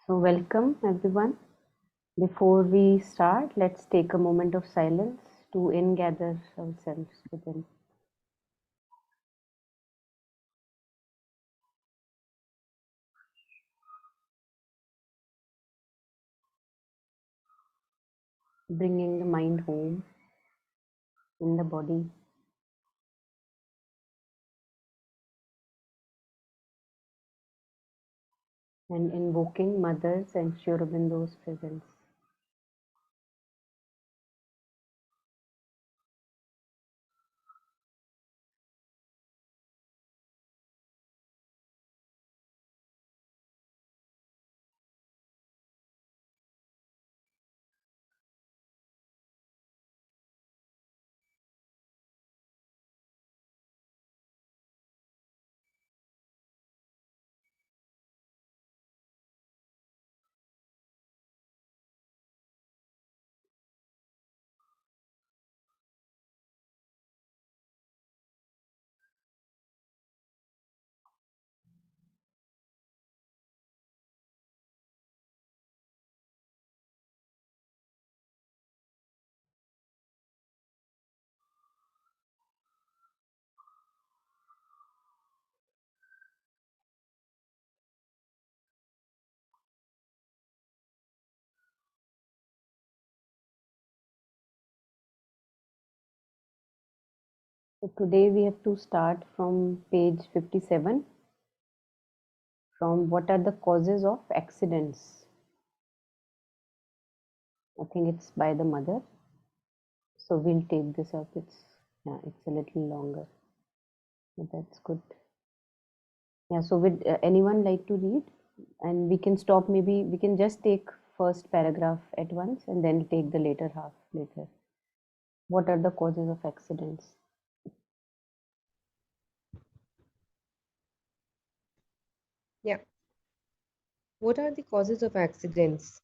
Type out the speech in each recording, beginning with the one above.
So, welcome everyone. Before we start, let's take a moment of silence to ingather ourselves within. Bringing the mind home in the body, and invoking Mother's and Sri Aurobindo's presence. So, today we have to start from page 57 from what are the causes of accidents. I think it's by the mother. So, we'll take this up. It's a little longer, but that's good. Yeah, so would anyone like to read? And we can stop, maybe we can just take first paragraph at once and then take the later half later. What are the causes of accidents? Yeah. What are the causes of accidents?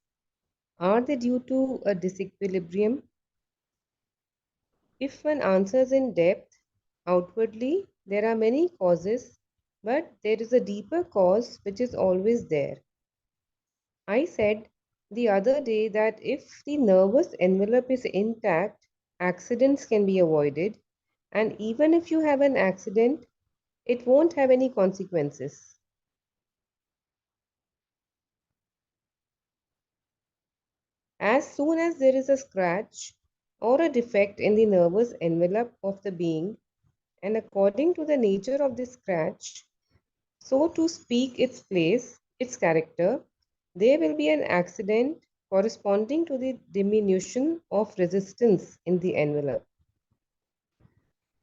Are they due to a disequilibrium? If one answers in depth, outwardly, there are many causes, but there is a deeper cause which is always there. I said the other day that if the nervous envelope is intact, accidents can be avoided, and even if you have an accident, it won't have any consequences. As soon as there is a scratch or a defect in the nervous envelope of the being, and according to the nature of the scratch, so to speak, its place, its character, there will be an accident corresponding to the diminution of resistance in the envelope.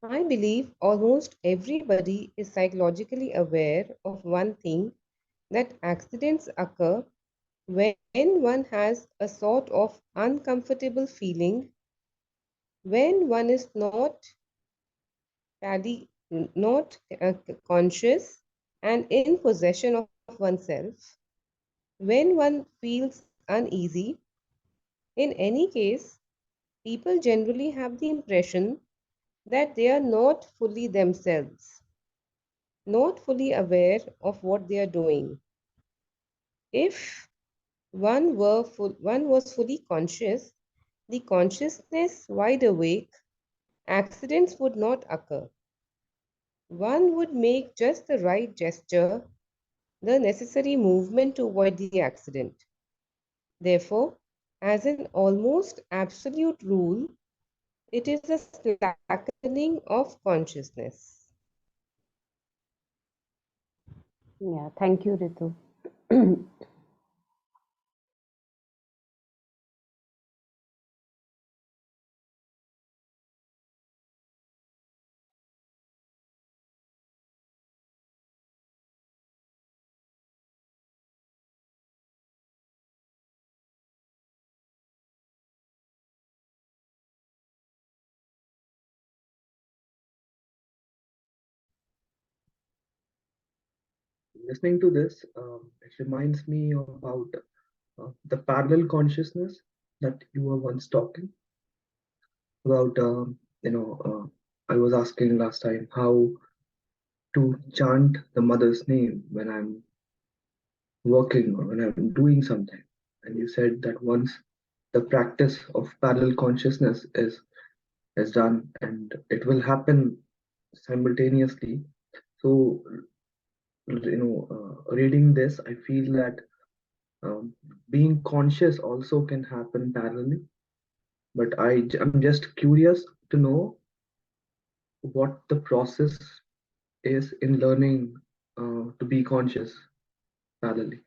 I believe almost everybody is psychologically aware of one thing, that accidents occur when one has a sort of uncomfortable feeling, when one is not conscious and in possession of oneself, when one feels uneasy. In any case, people generally have the impression that they are not fully themselves, not fully aware of what they are doing. If one was fully conscious, the consciousness wide awake, accidents would not occur. One would make just the right gesture, the necessary movement to avoid the accident. Therefore, as an almost absolute rule, it is a slackening of consciousness. Yeah, thank you, Ritu. Listening to this, it reminds me about the parallel consciousness that you were once talking about. I was asking last time how to chant the mother's name when I'm working or when I'm doing something. And you said that once the practice of parallel consciousness is done and it will happen simultaneously. So, reading this, I feel that um, being conscious also can happen parallelly. But I'm just curious to know what the process is in learning to be conscious parallelly.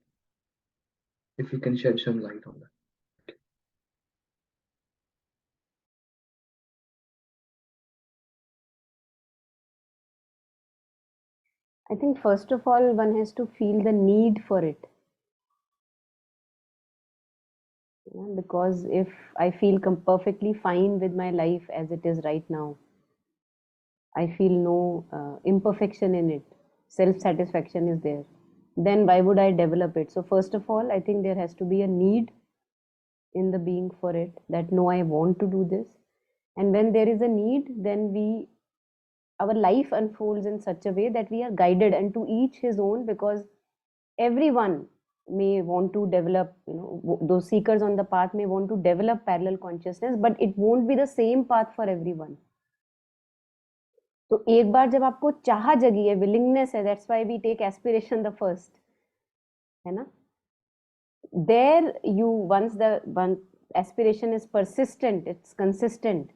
If you can shed some light on that. I think first of all, one has to feel the need for it. Because if I feel perfectly fine with my life as it is right now, I feel no imperfection in it, self satisfaction is there, then why would I develop it? So, first of all, I think there has to be a need in the being for it, that no, I want to do this. And when there is a need, then our life unfolds in such a way that we are guided, and to each his own, because everyone may want to develop, those seekers on the path may want to develop parallel consciousness, but it won't be the same path for everyone. तो एक बार जब आपको चाह जगी है, willingness है, that's why we take aspiration the first, है ना? There you, once the one aspiration is persistent, it's consistent,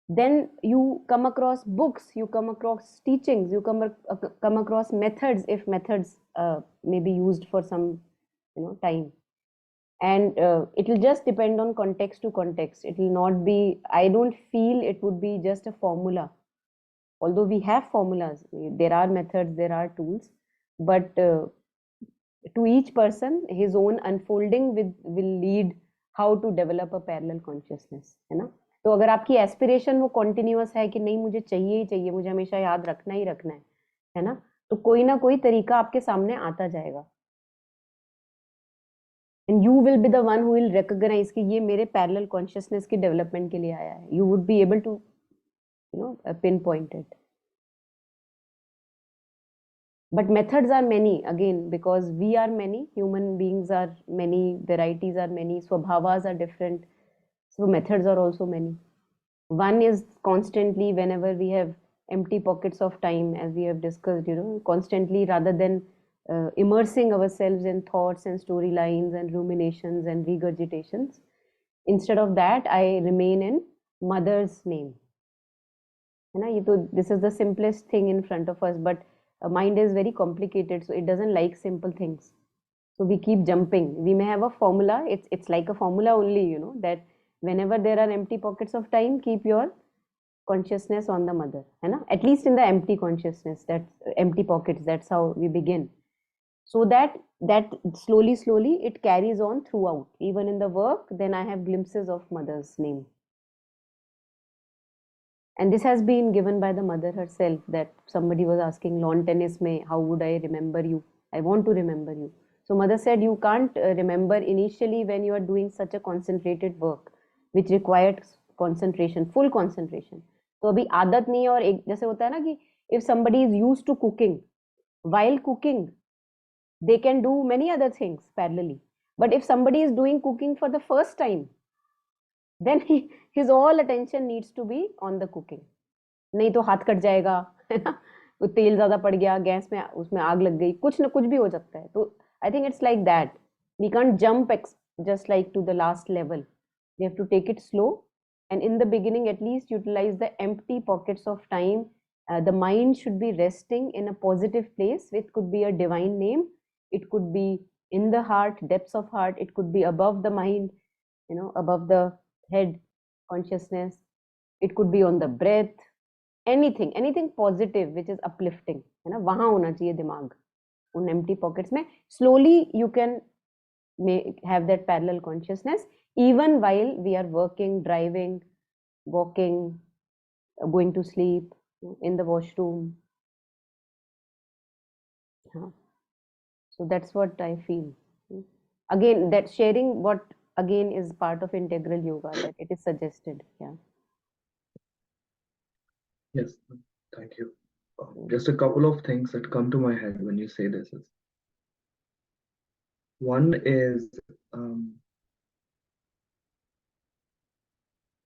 then you come across books, you come across teachings, you come across methods, if methods may be used for some time, and it will just depend on context to context. It will not be, I don't feel it would be just a formula, although we have formulas, there are methods, there are tools, but to each person his own unfolding will lead how to develop a parallel consciousness, है ना? तो अगर आपकी aspiration वो continuous है कि नहीं, मुझे चाहिए ही चाहिए, मुझे हमेशा याद रखना ही रखना है ना? तो कोई ना कोई तरीका आपके सामने आता जाएगा, and you will be the one who will recognize कि ये मेरे पैरेलल कॉन्शियसनेस की डेवलपमेंट के लिए आया है. You would be able to pinpoint it. But methods are many, again, because we are many, human beings are many, varieties are many, swabhavas are different, so methods are also many. One is constantly, whenever we have empty pockets of time, as we have discussed, constantly, rather than immersing ourselves in thoughts and storylines and ruminations and regurgitations, instead of that I remain in mother's name. This is the simplest thing in front of us, but mind is very complicated, so it doesn't like simple things, so we keep jumping. We may have a formula, it's like a formula only, that whenever there are empty pockets of time, keep your consciousness on the mother, at least in the empty consciousness, that's empty pockets, that's how we begin, so that slowly it carries on throughout, even in the work. Then I have glimpses of mother's name, and this has been given by the mother herself, that somebody was asking, lawn tennis mein how would I remember you, I want to remember you. So mother said, you can't remember initially when you are doing such a concentrated work which required concentration, full concentration. तो अभी आदत नहीं है, और एक जैसे होता है ना कि if somebody is used to cooking, while cooking they can do many other things parallelly, but if somebody is doing cooking for the first time, then his all attention needs to be on the cooking. नहीं तो हाथ cut जाएगा, है ना? वो तेल ज्यादा पड़ गया गैस में, उसमें आग लग गई, कुछ ना कुछ भी हो सकता है. तो I think it's like that, we can't jump just like to the last level. We have to take it slow, and in the beginning at least utilize the empty pockets of time. The mind should be resting in a positive place. It could be a divine name, it could be in the heart, depths of heart, it could be above the mind, above the head consciousness, it could be on the breath, anything positive which is uplifting, है ना? वहां होना चाहिए दिमाग, उन empty pockets में. Slowly you can have that parallel consciousness even while we are working, driving, walking, going to sleep, in the washroom. So that's what I feel. Again, that sharing what again is part of integral yoga, that it is suggested. Yes, thank you. Just a couple of things that come to my head when you say this is One is, um,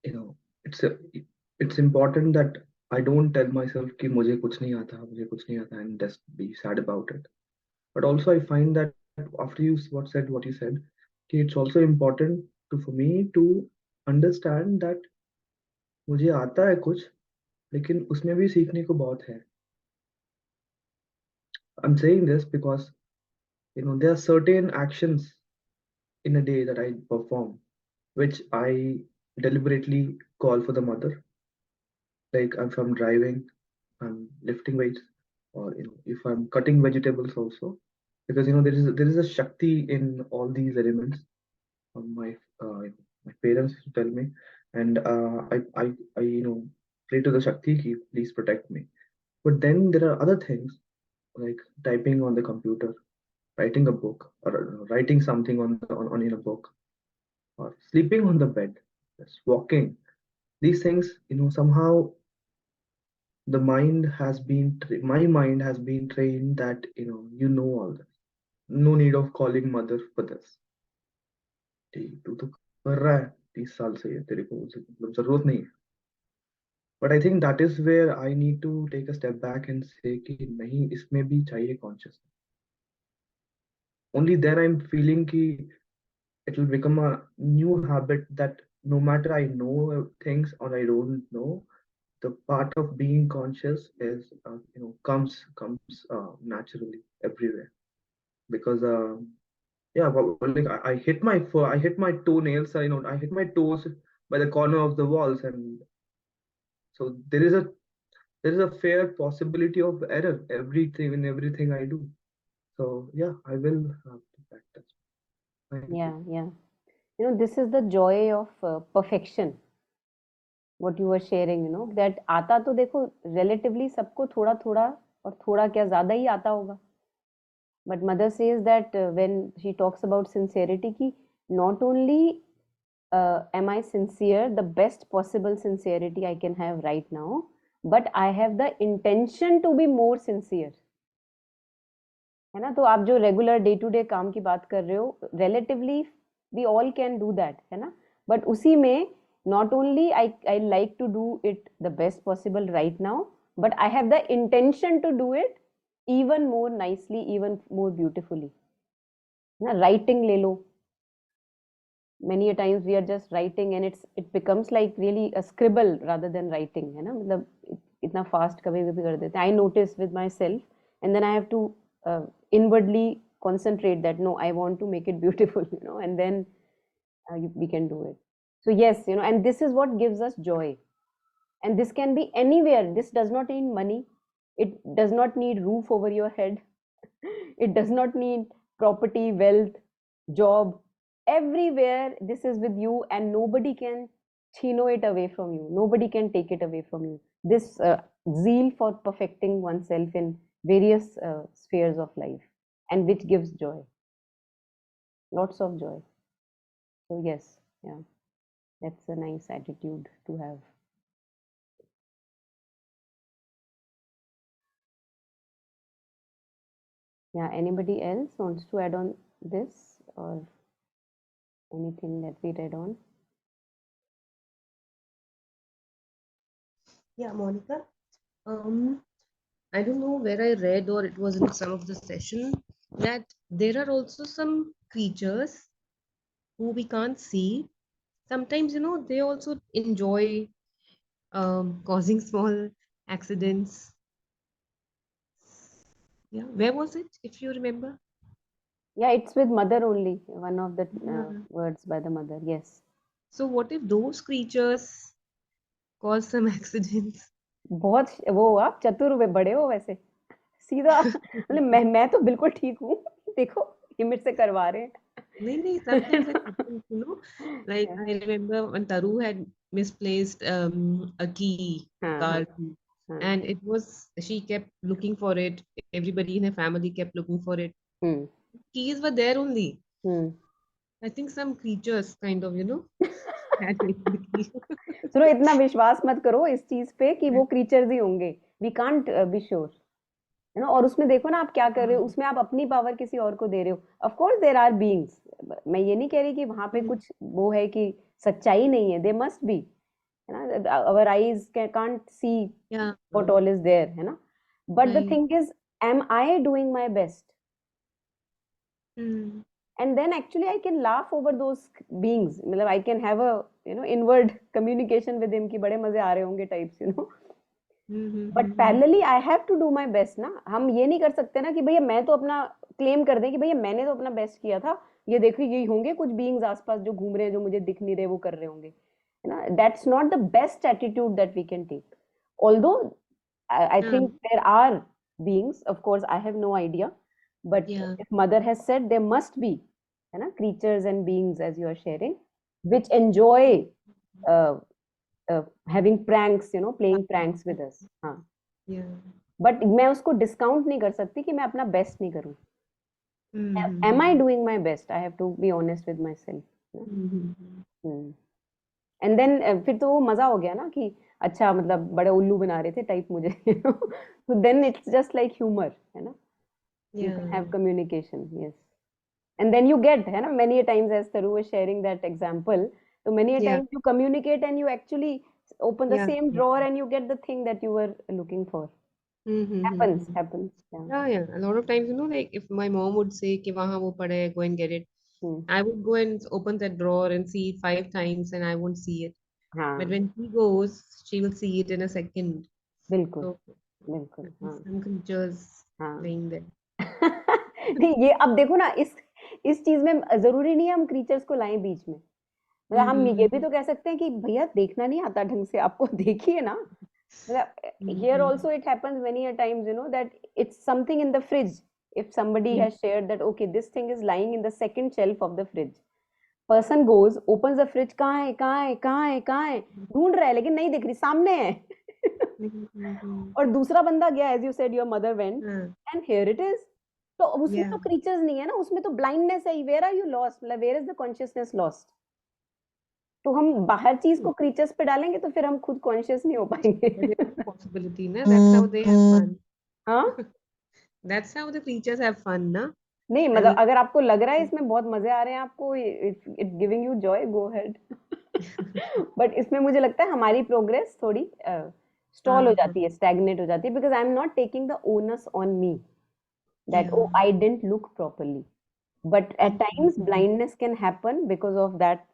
you know, it's a, it's important that I don't tell myself कि मुझे कुछ नहीं आता, मुझे कुछ नहीं आता, and just be sad about it. But also I find that after you what you said, कि it's also important for me to understand that मुझे आता है कुछ, लेकिन उसमें भी सीखने को बहुत है. I'm saying this because there are certain actions in a day that I perform, which I deliberately call for the mother. Like if I'm driving, I'm lifting weights, or if I'm cutting vegetables also, because there is a shakti in all these elements. My my parents used to tell me, and I pray to the shakti, ki, please protect me. But then there are other things like typing on the computer, writing a book, or writing something on in a book, or sleeping on the bed, just walking. These things, somehow the mind has been my mind has been trained that all this. No need of calling mother for this. तू तो कर रहा है 30 साल से ये तेरे को मतलब जरूरत नहीं है. But I think that is where I need to take a step back and say कि नहीं, इसमें भी चाहिए consciousness. Only then I'm feeling कि it will become a new habit that no matter I know things or I don't know, the part of being conscious is comes naturally everywhere. Because yeah, like I hit I hit my toenails, I hit my toes by the corner of the walls, and so there is a fair possibility of error everything I do. So yeah, I will have to practice. Thank you. Yeah. This is the joy of perfection. What you were sharing, that आता तो देखो relatively सबको थोड़ा थोड़ा और थोड़ा क्या ज़्यादा ही आता होगा. But mother says that when she talks about sincerity, ki not only am I sincere, the best possible sincerity I can have right now, but I have the intention to be more sincere. है ना? तो आप जो regular day to day काम की बात कर रहे हो, relatively we all can do that, है ना? But उसी में not only I like to do it the best possible right now, but I have the intention to do it even more nicely, even more beautifully. ना writing ले लो. Many a times we are just writing and it becomes like really a scribble rather than writing, है ना? मतलब इतना fast कभी कभी कर देते हैं. I notice with myself, and then I have to inwardly concentrate that no, I want to make it beautiful, and then we can do it. So yes, and this is what gives us joy. And this can be anywhere. This does not need money. It does not need roof over your head. It does not need property, wealth, job. Everywhere this is with you, and nobody can chino it away from you. Nobody can take it away from you. This zeal for perfecting oneself in various spheres of life, and which gives joy. Lots of joy. So yes, yeah, that's a nice attitude to have. Yeah, anybody else wants to add on this or anything that we read on? Yeah, Monica. I don't know where I read or it was in some of the session that there are also some creatures who we can't see. Sometimes, they also enjoy causing small accidents. Yeah, where was it, if you remember? Yeah, it's with mother only, one of the Yeah. words by the mother, yes. So what if those creatures cause some accidents? बहुत वो आप चतुर बड़े हो वैसे सीधा मतलब मैं तो बिल्कुल ठीक हूँ देखो ये मेरे से करवा रहे हैं नहीं, sometimes it happens, like Yeah. I remember when Taru had misplaced a key, हाँ car हाँ key, हाँ and she kept looking for it. Everybody in her family kept looking for it. Hmm Keys were there only. Hmm I think some creatures kind of, had taken the key. सुनो इतना विश्वास मत करो इस चीज पे कि वो क्रीचर्स ही होंगे वी कांट बी श्योर है ना। और उसमें देखो ना आप क्या कर रहे हो, उसमें आप अपनी पावर किसी और को दे रहे हो। Of course there are beings, मैं ये नहीं कह रही कि वहां पे कुछ वो है कि सच्चाई नहीं है, दे मस्ट बी, है ना। Our eyes can't see Yeah. What all is there, है ना। But the Right. Thing is, am I doing my best? Mm. And then actually I can laugh over those beings, मतलब I can have a inward communication with him कि बड़े मजे आ रहे होंगे types. But Mm-hmm. Parallelly I have to do my best ना। हम ये नहीं कर सकते ना कि भैया मैं तो अपना क्लेम कर दें कि भैया मैंने तो अपना बेस्ट किया था, ये देखो यही होंगे कुछ बीइंग्स आसपास जो घूम रहे हैं, जो मुझे दिख नहीं रहे, वो कर रहे होंगे, है ना। That's not the best attitude that we can take, although I Yeah. think there are beings, of course, I have no idea, but Yeah. if mother has said there must be, you know, creatures and beings as you are sharing, which enjoy uh, having pranks, playing pranks with us. हाँ, Yeah. But मैं उसको discount नहीं कर सकती कि मैं अपना best नहीं करूँ। Am I Mm-hmm. doing my best? I have to be honest with myself. Mm-hmm. And then फिर तो वो मजा हो गया ना कि अच्छा मतलब बड़े उल्लू बना रहे थे टाइप मुझे, तो then it's just like humour, है ना। You can Yeah. have communication, yes. And then you get, है ना, many a times as Taru was sharing that example, so many a Yeah. times you communicate and you actually open the Yeah. same drawer and you get the thing that you were looking for. Mm-hmm. Happens, yeah. Yeah, yeah. A lot of times, like if my mom would say कि वहाँ वो पड़ा है, go and get it. Hmm. I would go and open that drawer and see it 5 times and I won't see it. But हाँ, when she goes, she will see it in a second. बिल्कुल, So बिल्कुल, हाँ, some creatures हाँ। playing there. नहीं, ये अब देखो ना, इस चीज में जरूरी नहीं है हम क्रीचर्स को लाएं बीच में। मतलब हम ये भी Mm-hmm. तो कह सकते हैं कि भैया देखना नहीं आता ढंग से, आपको देखिए ना। मतलब here Mm-hmm. also it happens many a times, that it's something in the fridge. If somebody Yeah. has shared that, okay, this thing is lying in the second shelf of the fridge. Person goes, opens the fridge, कहाँ है, कहाँ है, कहाँ है, कहाँ है, ढूंढ रहा है लेकिन नहीं दिख रही, सामने है। Mm-hmm. और दूसरा बंदा गया, as you said, your mother went, and here it is. तो उसमें Yeah. तो creatures नहीं है ना, उसमें तो blindness है। Where are you lost? मतलब where is the consciousness lost? तो हम बाहर चीज को क्रीचर्स पे डालेंगे तो फिर हम खुद कॉन्शियस नहीं हो पाएंगे। But there is a possibility, na? That's how they have fun. हाँ, That's how the creatures have fun, na? नहीं I मतलब mean, अगर आपको लग रहा है इसमें बहुत मजे आ रहे हैं आपको, it giving you Joy, go head. But इसमें मुझे लगता है हमारी प्रोग्रेस थोड़ी स्टॉल हो uh-huh. जाती है, स्टैग्नेट हो जाती है, because I am not taking the onus on me that Yeah. Oh I didn't look properly, but at times Mm-hmm. blindness can happen because of that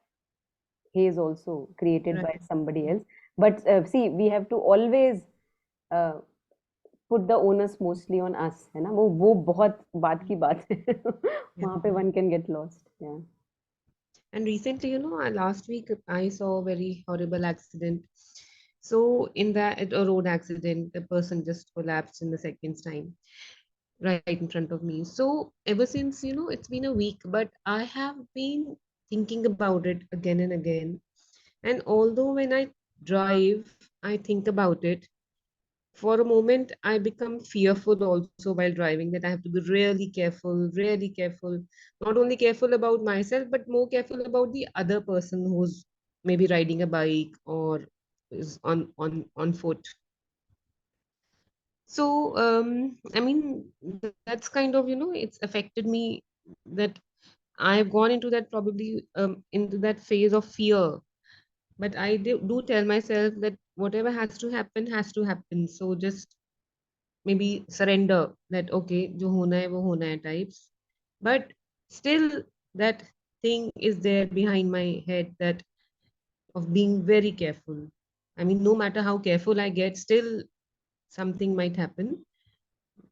haze also created by Right. somebody else. But see, we have to always uh, put the onus mostly on us, है ना। वो बहुत बात की बात है। Yeah. वहां पे one can get lost, yeah. And recently, last week I saw a very horrible accident. So in that a road accident, the person just collapsed in the seconds time, right in front of me. So ever since, it's been a week, but I have been thinking about it again and again. And although when I drive, I think about it, for a moment I become fearful also while driving, that I have to be really careful, not only careful about myself but more careful about the other person who's maybe riding a bike or is on foot. So I mean, that's kind of, it's affected me, that I've gone into that, probably into that phase of fear. But I do tell myself that whatever has to happen, so just maybe surrender that, okay, jo hona hai wo hona hai types. But still that thing is there behind my head, that of being very careful. I mean, no matter how careful I get, still something might happen.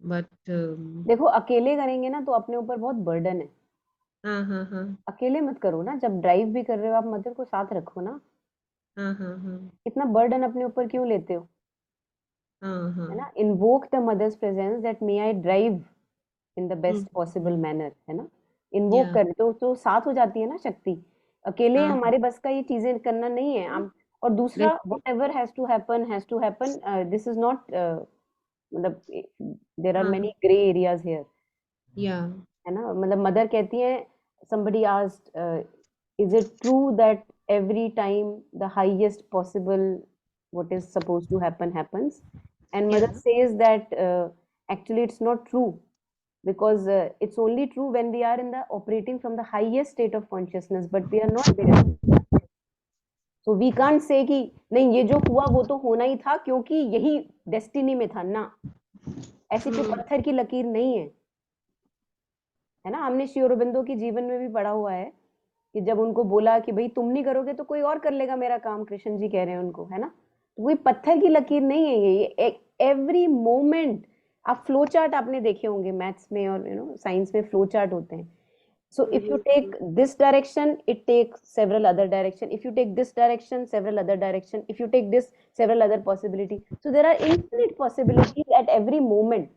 But देखो अकेले करेंगे ना तो अपने ऊपर बहुत burden है। हाँ अकेले मत करो ना, जब ड्राइव भी कर रहे हो आप मदर को साथ रखो ना। हाँ इतना बर्डन अपने ऊपर क्यों लेते हो, हाँ है हाँ ना। Invoke the mother's presence that may I drive in the best possible hmm, manner, है ना। इन्वोक yeah कर तो साथ हो जाती है ना शक्ति। अकेले हाँ हमारे बस का ये चीजें करना नहीं है हम। और दूसरा, वैसे whatever has to happen, this is not, मतलब देर आर हाँ many grey areas here, yeah है ना। मतलब मदर कहती है, somebody asked, is it true that every time the highest possible what is supposed to happen happens, and mother yeah says that Actually, it's not true, because it's only true when we are in the operating from the highest state of consciousness, but we are not there. So we can't say कि नहीं ये जो हुआ वो तो होना ही था क्योंकि यही डेस्टिनी में था ना, ऐसी कोई पत्थर की लकीर नहीं है ना। हमने श्री अरबिंदो की जीवन में भी पढ़ा हुआ है कि जब उनको बोला कि भाई तुम नहीं करोगे तो कोई और कर लेगा मेरा काम, कृष्ण जी कह रहे हैं उनको, है ना। तो कोई पत्थर की लकीर नहीं है ये एवरी मोमेंट। आप फ्लो चार्ट आपने देखे होंगे मैथ्स में और साइंस में फ्लो चार्ट होते हैं। So if you take this direction, it takes several other direction. If you take this direction, several other direction. If you take this, several other possibilities. So there are infinite possibilities at every moment.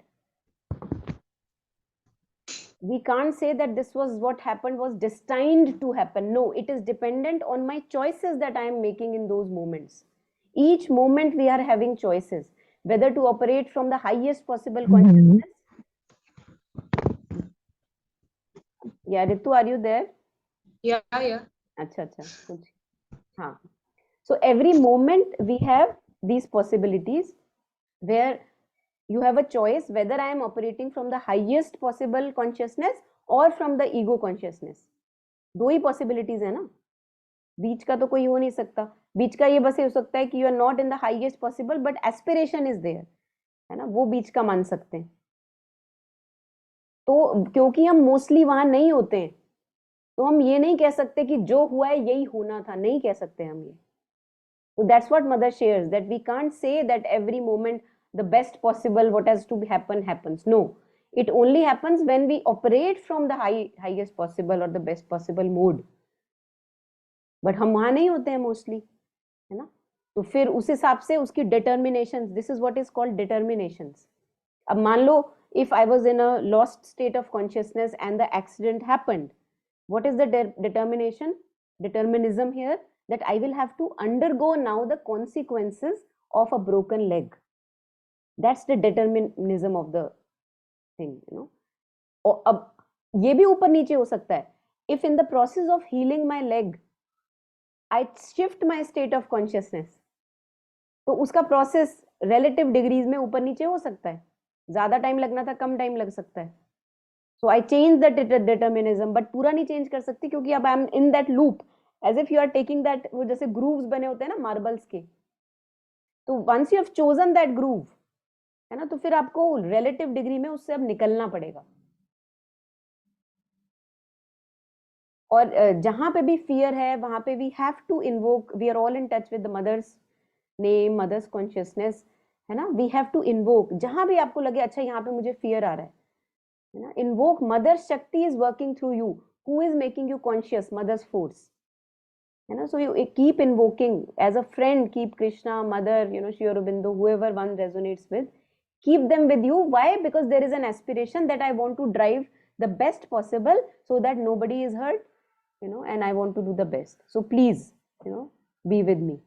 We can't say that this was what happened was destined to happen. No, it is dependent on my choices that I am making in those moments. Each moment we are having choices, whether to operate from the highest possible consciousness. Yeah, Ritu, are you there? Yeah. अच्छा कुछ हाँ. So every moment we have these possibilities where you have a choice whether I am operating from the highest possible consciousness or from the ego consciousness. दो ही possibilities है ना, बीच का तो कोई हो नहीं सकता. बीच का ये बस ये हो सकता है कि you are not in the highest possible but aspiration is there, है ना, वो बीच का मान सकते हैं. तो क्योंकि हम मोस्टली वहां नहीं होते हैं तो हम ये नहीं कह सकते कि जो हुआ है यही होना था, नहीं कह सकते हम ये. So that's what mother shares, that we can't say that every moment the best possible what has to happen happens. No, it only happens when we operate from the highest possible or the best possible mode. But हम वहां नहीं होते हैं mostly, है ना. तो फिर उस हिसाब से उसकी determination, this is what is called determinations. अब मान लो if I was in a lost state of consciousness and the accident happened, what is the determinism here, that I will have to undergo now the consequences of a broken leg. That's the determinism of the thing, और अब ये भी ऊपर नीचे हो सकता है. If in the process of healing my leg I shift my state of consciousness, तो उसका प्रोसेस रिलेटिव डिग्रीज में ऊपर नीचे हो सकता है. ज्यादा टाइम लगना था, कम टाइम लग सकता है. So I change the determinism, but पूरा नहीं चेंज कर सकती क्योंकि अब I am in that loop, as if you are taking that, वो जैसे ग्रूव्स बने होते हैं ना मार्बल्स के. तो once you have chosen that groove, है ना, तो फिर आपको रिलेटिव डिग्री में उससे अब निकलना पड़ेगा. और जहां पे भी फियर है वहां पे we have to invoke, we are all in touch with the mother's name, mother's consciousness, है ना. वी हैव टू इन्वोक जहां भी आपको लगे अच्छा यहाँ पे मुझे फियर आ रहा है ना. Invoke mother Shakti is working through you, who is making you conscious, mother's force, है ना. So you keep invoking as a friend, keep Krishna, mother, Shri Aurobindo, whoever one resonates with, keep them with you. Why? Because there is an aspiration that I want to drive the best possible so that nobody is hurt, and I want to do the best. So please, be with me.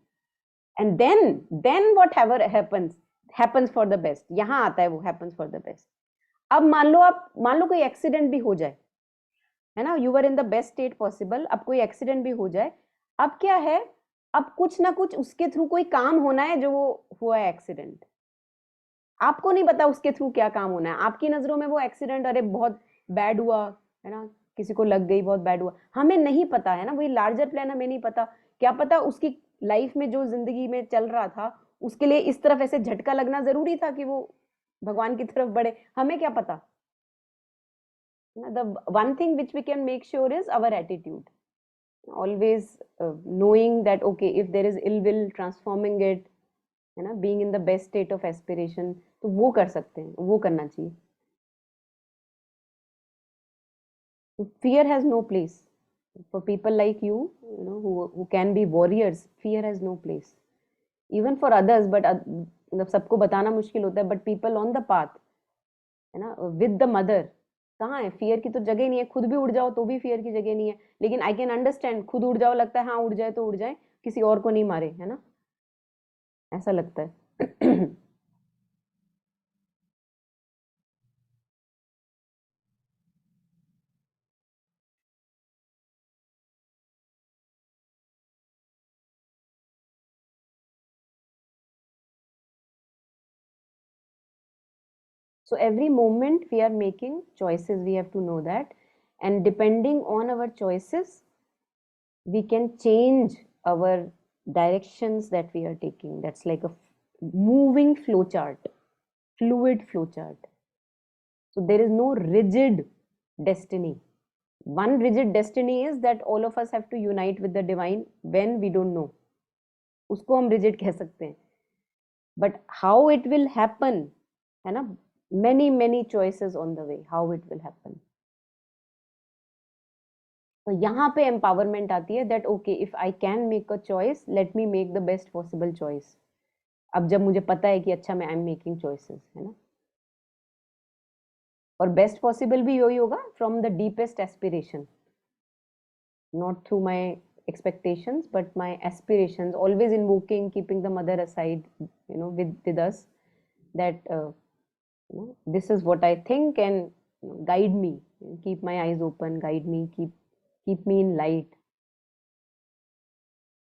And then whatever happens for the best. यहां आता है वो happens for the best. अब मान लो कोई accident भी हो जाए, है ना, you are in the best state possible, अब कोई एक्सीडेंट भी हो जाए. अब क्या है, अब कुछ ना कुछ उसके थ्रू कोई काम होना है जो वो हुआ है एक्सीडेंट. आपको नहीं पता उसके थ्रू क्या काम होना है. आपकी नजरों में वो एक्सीडेंट अरे बहुत बैड हुआ, है ना, किसी को लग गई, बहुत बैड हुआ. हमें नहीं पता, है ना, वही लार्जर प्लान हमें नहीं पता. क्या पता उसकी लाइफ में जो जिंदगी में चल रहा था उसके लिए इस तरफ ऐसे झटका लगना जरूरी था कि वो भगवान की तरफ बढ़े. हमें क्या पता. The one thing which we can make sure is our attitude. Always knowing that okay, if there is ill will, transforming it, है ना, being in the best state of aspiration, तो वो कर सकते हैं, वो करना चाहिए. Fear has no place for people like you, who can be warriors. Fear has no place, even for others. But मतलब सबको बताना मुश्किल होता है. But people on the path, है ना, with the mother, कहाँ है फियर की तो जगह ही नहीं है. खुद भी उड़ जाओ तो भी फियर की जगह नहीं है. लेकिन आई कैन अंडरस्टैंड, खुद उड़ जाओ लगता है हाँ उड़ जाए तो उड़ जाए, किसी और को नहीं मारे, है ना, ऐसा लगता है. So every moment we are making choices, we have to know that, and depending on our choices, we can change our directions that we are taking. That's like a moving flow chart, fluid flow chart. So there is no rigid destiny. One rigid destiny is that all of us have to unite with the divine when we don't know. उसको हम rigid कह सकते हैं. But how it will happen, है ना? Many choices on the way. How it will happen. तो यहाँ पे empowerment आती है that okay, if I can make a choice, let me make the best possible choice. अब जब मुझे पता है कि अच्छा मैं I'm making choices, है ना? और best possible भी यही होगा from the deepest aspiration, not through my expectations but my aspirations, always invoking, keeping the mother aside, with us, that this is what I think, and guide me, keep my eyes open, guide me, keep me in light.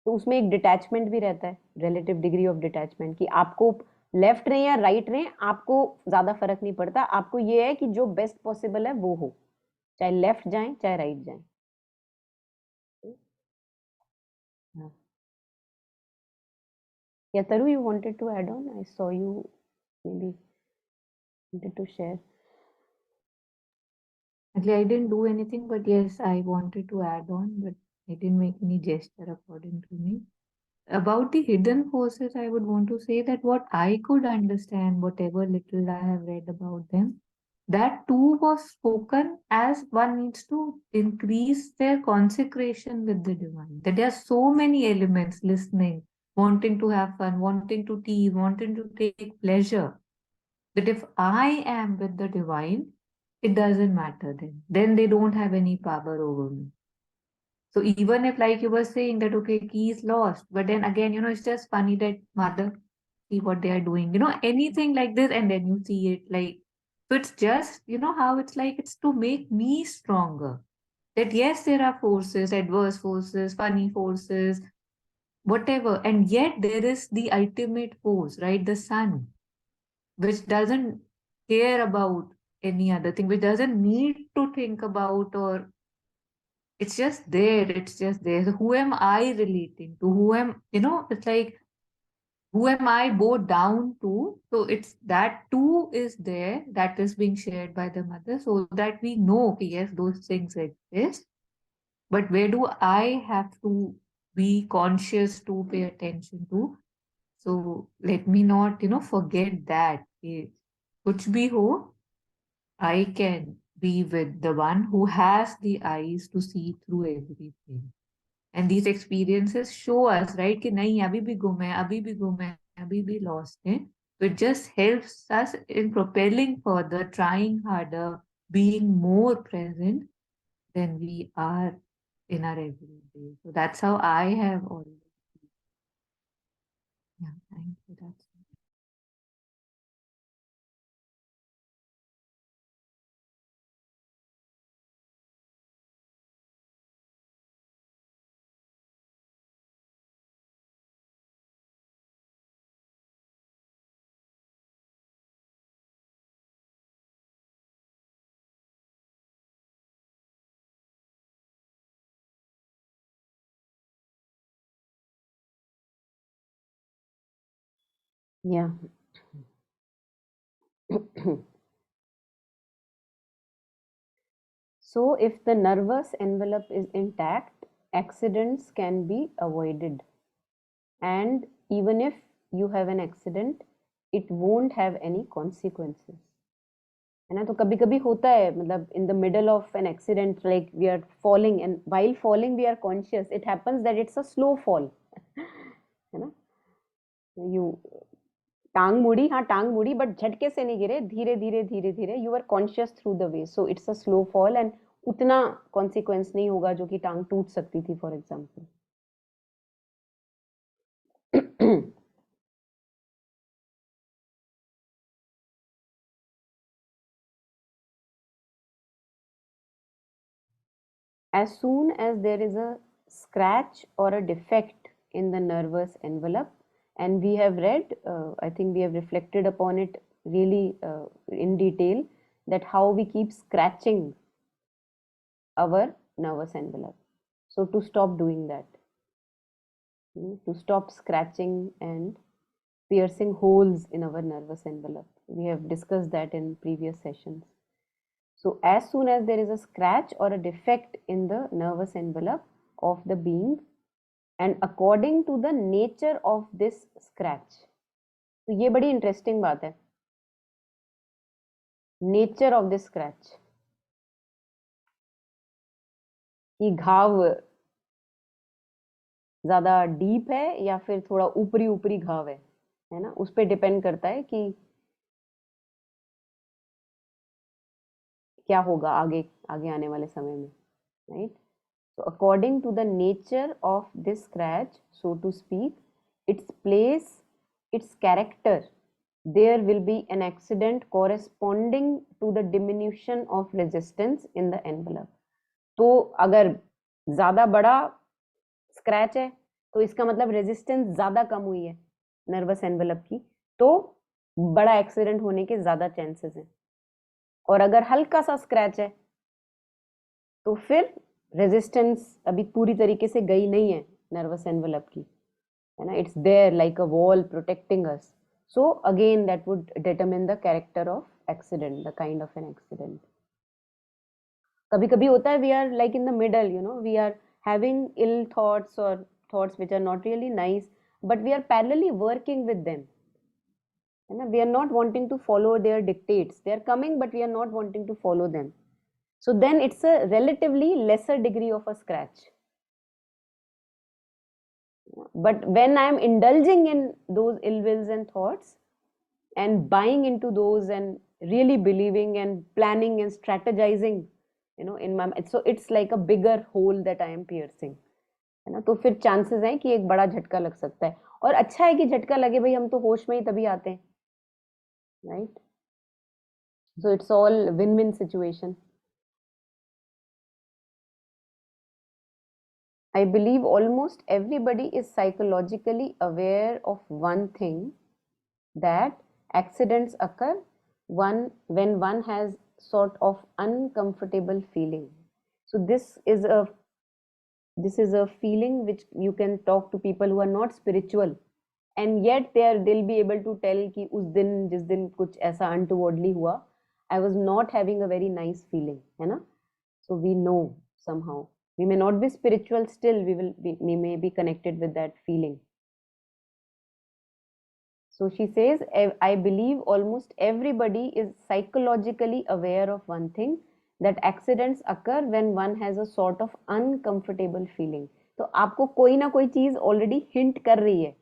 तो उसमें एक detachment भी रहता है, relative degree of detachment, कि आपको left रहे या राइट रहे आपको ज्यादा फर्क नहीं पड़ता, आपको ये है कि जो बेस्ट पॉसिबल है वो हो, चाहे लेफ्ट जाए चाहे राइट जाए. Yeah, Taru, you wanted to add on? I saw you maybe wanted to share. Actually, I didn't do anything, but yes, I wanted to add on, but I didn't make any gesture according to me. About the hidden forces, I would want to say that what I could understand, whatever little I have read about them, that too was spoken as one needs to increase their consecration with the divine. That there are so many elements listening, wanting to have fun, wanting to tease, wanting to take pleasure, that if I am with the divine, it doesn't matter then. Then they don't have any power over me. So even if, like you were saying, that okay, key is lost, but then again, it's just funny that mother, see what they are doing, anything like this, and then you see it like, so it's just, how it's like, it's to make me stronger. That yes, there are forces, adverse forces, funny forces, whatever, and yet there is the ultimate force, right? The sun, which doesn't care about any other thing, which doesn't need to think about, or it's just there, it's just there. So who am I relating to? Who am, it's like, who am I bowed down to? So it's that too is there, that is being shared by the mother, so that we know, okay, yes, those things exist. But where do I have to be conscious to pay attention to? So let me not, forget that. Kuch bhi ho, I can be with the one who has the eyes to see through everything. And these experiences show us, right, कि नहीं अभी भी गुम है, अभी भी गुम है, अभी भी lost है. So it just helps us in propelling further, trying harder, being more present than we are in our everyday. So that's how I have always. Yeah, thank you. That's it. Yeah. So if the nervous envelope is intact, accidents can be avoided. And even if you have an accident, it won't have any consequences. है ना? तो कभी कभी होता है, मतलब in the middle of an accident, like we are falling, and while falling we are conscious, it happens that it's a slow fall. है ना? You टांग मुड़ी, हाँ टांग मुड़ी, बट झटके से नहीं गिरे, धीरे धीरे धीरे धीरे, you are conscious through the way, so it's a slow fall, and उतना कॉन्सिक्वेंस नहीं होगा जो कि टांग टूट सकती थी, for example. As soon as there is a scratch or a defect in the nervous envelope, and we have read, I think we have reflected upon it really in detail that how we keep scratching our nervous envelope. So to stop doing that, to stop scratching and piercing holes in our nervous envelope. We have discussed that in previous sessions. So as soon as there is a scratch or a defect in the nervous envelope of the being, and according to the nature of this scratch, तो ये बड़ी interesting बात है, nature of this scratch, कि घाव ज्यादा deep है या फिर थोड़ा ऊपरी ऊपरी घाव है ना, उस पर डिपेंड करता है कि क्या होगा आगे आगे आने वाले समय में, right. So according to the nature of this scratch, so to speak, its place, its character, there will be an accident corresponding to the diminution of resistance in the envelope. तो अगर ज्यादा बड़ा स्क्रैच है तो इसका मतलब resistance ज्यादा कम हुई है नर्वस एनवेलप की, तो बड़ा एक्सीडेंट होने के ज्यादा चांसेस हैं. और अगर हल्का सा स्क्रैच है तो फिर रेजिस्टेंस अभी पूरी तरीके से गई नहीं है नर्वस एनवेलप की, है ना, it's there like a wall protecting us. So again that would determine the character of accident, the kind of an accident. कभी कभी होता है we are like in the middle, you know, we are having ill thoughts और thoughts which are not really nice, but we are parallelly working with them, है ना. We are not wanting to follow their dictates, they are coming but we are not wanting to follow them. So then it's a relatively lesser degree of a scratch. But when I'm indulging in those ill wills and thoughts and buying into those and really believing and planning and strategizing, you know, in my, so it's like a bigger hole that I am piercing, है ना. तो फिर chances हैं कि एक बड़ा झटका लग सकता है. और अच्छा है कि झटका लगे भाई, हम तो होश में ही तभी आते हैं, right? So it's all win-win situation. I believe almost everybody is psychologically aware of one thing, that accidents occur when one has sort of uncomfortable feeling. So this is a feeling which you can talk to people who are not spiritual, and yet they'll be able to tell कि उस दिन जिस दिन कुछ ऐसा untowardly हुआ, I was not having a very nice feeling, है ना. So we know somehow. We may not be spiritual, still we may be connected with that feeling. So she says, I believe almost everybody is psychologically aware of one thing, that accidents occur when one has a sort of uncomfortable feeling. तो आपको कोई ना कोई चीज already hint कर रही है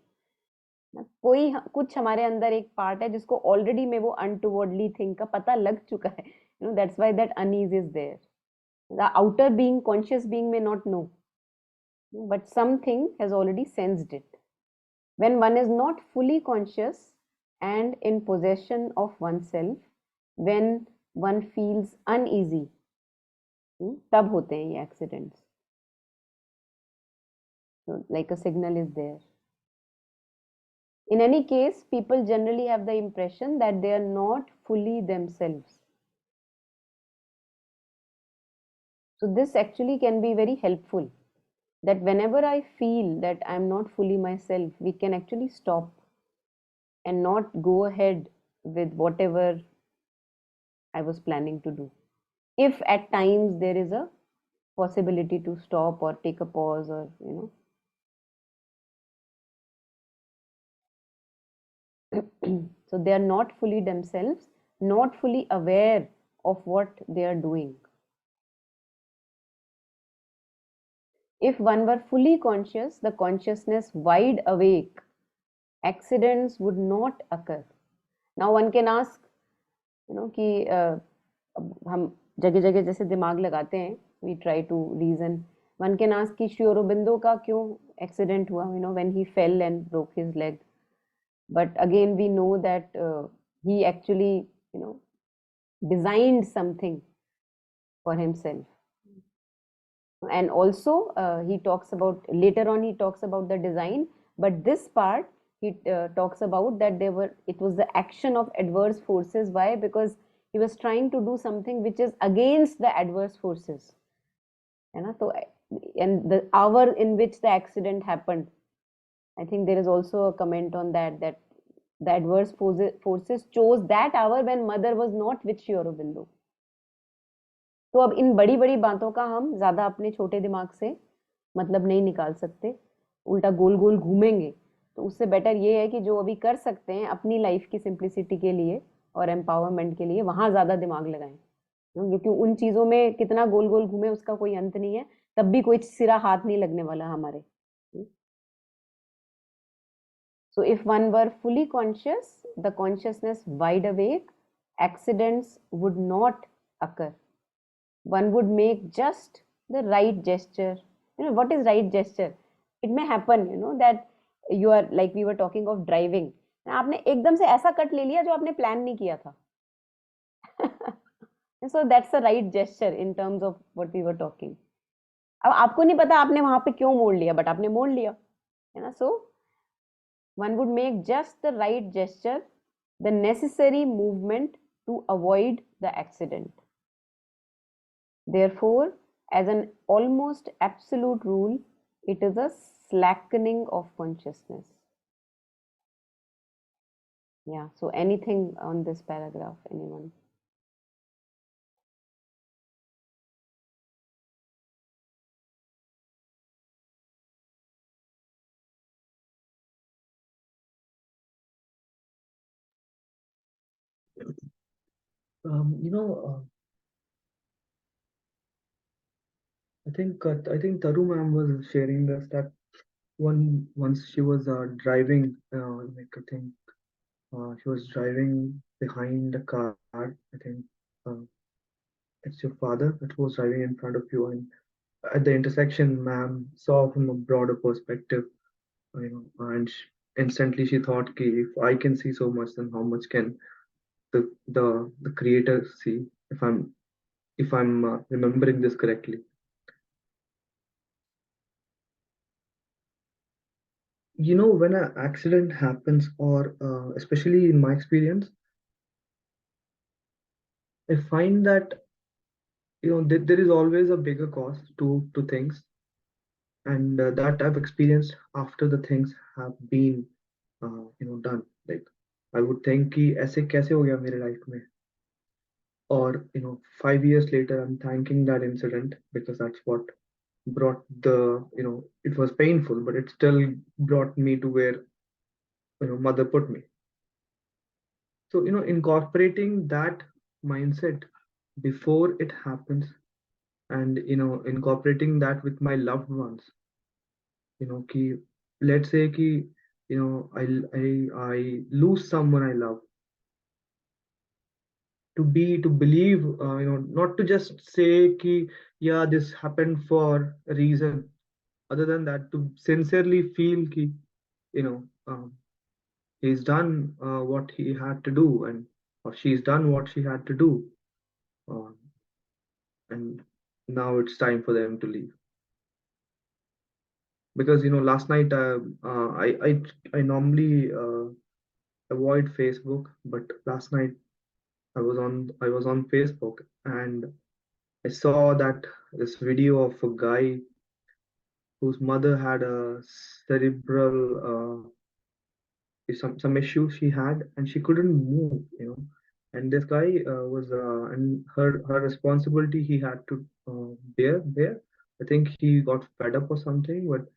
ना, कोई कुछ हमारे अंदर एक पार्ट है जिसको ऑलरेडी में वो अनटुवर्डली थिंग का पता लग चुका है, you know, that's why that unease is there. The outer being, conscious being, may not know, but something has already sensed it. When one is not fully conscious and in possession of oneself, when one feels uneasy, तब होते हैं ये accidents. So like a signal is there. In any case, people generally have the impression that they are not fully themselves. So this actually can be very helpful, that whenever I feel that I'm not fully myself, we can actually stop and not go ahead with whatever I was planning to do. If at times there is a possibility to stop or take a pause, or, you know. So they are not fully themselves, not fully aware of what they are doing. If one were fully conscious, the consciousness wide awake, accidents would not occur. Now one can ask, you know, कि हम जगह जगह जैसे दिमाग लगाते हैं, we try to reason. One can ask कि श्री औरोबिंदो का क्यों accident हुआ, you know, when he fell and broke his leg. But again we know that he actually, you know, designed something for himself. And also he talks about, later on he talks about the design, but this part he talks about that it was the action of adverse forces. Why? Because he was trying to do something which is against the adverse forces, है ना? तो and the hour in which the accident happened, I think there is also a comment on that, that the adverse forces chose that hour when mother was not with Sri Aurobindo. तो अब इन बड़ी बड़ी बातों का हम ज्यादा अपने छोटे दिमाग से मतलब नहीं निकाल सकते, उल्टा गोल गोल घूमेंगे। तो उससे बेटर ये है कि जो अभी कर सकते हैं अपनी लाइफ की सिंप्लिसिटी के लिए और एम्पावरमेंट के लिए, वहां ज्यादा दिमाग लगाएं, क्योंकि उन चीजों में कितना गोल गोल घूमे उसका कोई अंत नहीं है, तब भी कोई सिरा हाथ नहीं लगने वाला हमारे। So if one were fully conscious, the consciousness wide awake, accidents would not occur. One would make just the right gesture. What is right gesture? It may happen, that you are, like we were talking of driving, आपने एकदम से ऐसा cut ले लिया जो आपने plan नहीं किया था। So that's the right gesture in terms of what we were talking. अब आपको नहीं पता आपने वहां पे क्यों मोड़ लिया, बट आपने मोड़ लिया, है ना? So one would make just the right gesture, the necessary movement to avoid the accident. Therefore, as an almost absolute rule, it is a slackening of consciousness. Yeah, so anything on this paragraph, anyone? You know, I think Taru ma'am was sharing this that once she was driving, like I think she was driving behind a car. I think uh, it's your father that was driving in front of you, and at the intersection, ma'am saw from a broader perspective, and instantly she thought, "Ki, if I can see so much, then how much can the creator see?" If I'm remembering this correctly. When an accident happens, or especially in my experience, I find that there is always a bigger cost to things, and that I've experienced after the things have been done. Like I would think कि ऐसे कैसे हो गया मेरे life में, or 5 years later I'm thanking that incident because that's what brought it was painful, but it still brought me to where mother put me. So incorporating that mindset before it happens, and incorporating that with my loved ones, ki let's say ki I lose someone I love, to believe, not to just say ki yeah, this happened for a reason. Other than that, to sincerely feel ki you know he's done what he had to do, and or she's done what she had to do, uh, and now it's time for them to leave. Because last night, I normally avoid Facebook, but last night I was on Facebook, and I saw that this video of a guy whose mother had a cerebral some issue she had, and she couldn't move, and this guy was and her responsibility he had to bear. I think he got fed up or something, but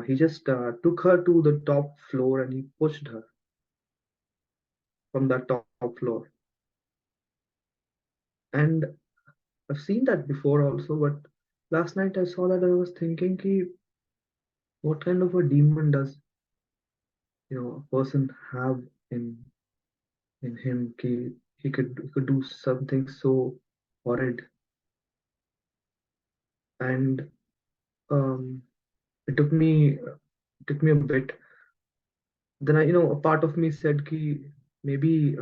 he just took her to the top floor and he pushed her from that top floor. And I've seen that before also, but last night I saw that, I was thinking, ki, what kind of a demon does a person have in in him? Ki he could do something so horrid, and um, it took me a bit. Then a part of me said, ki maybe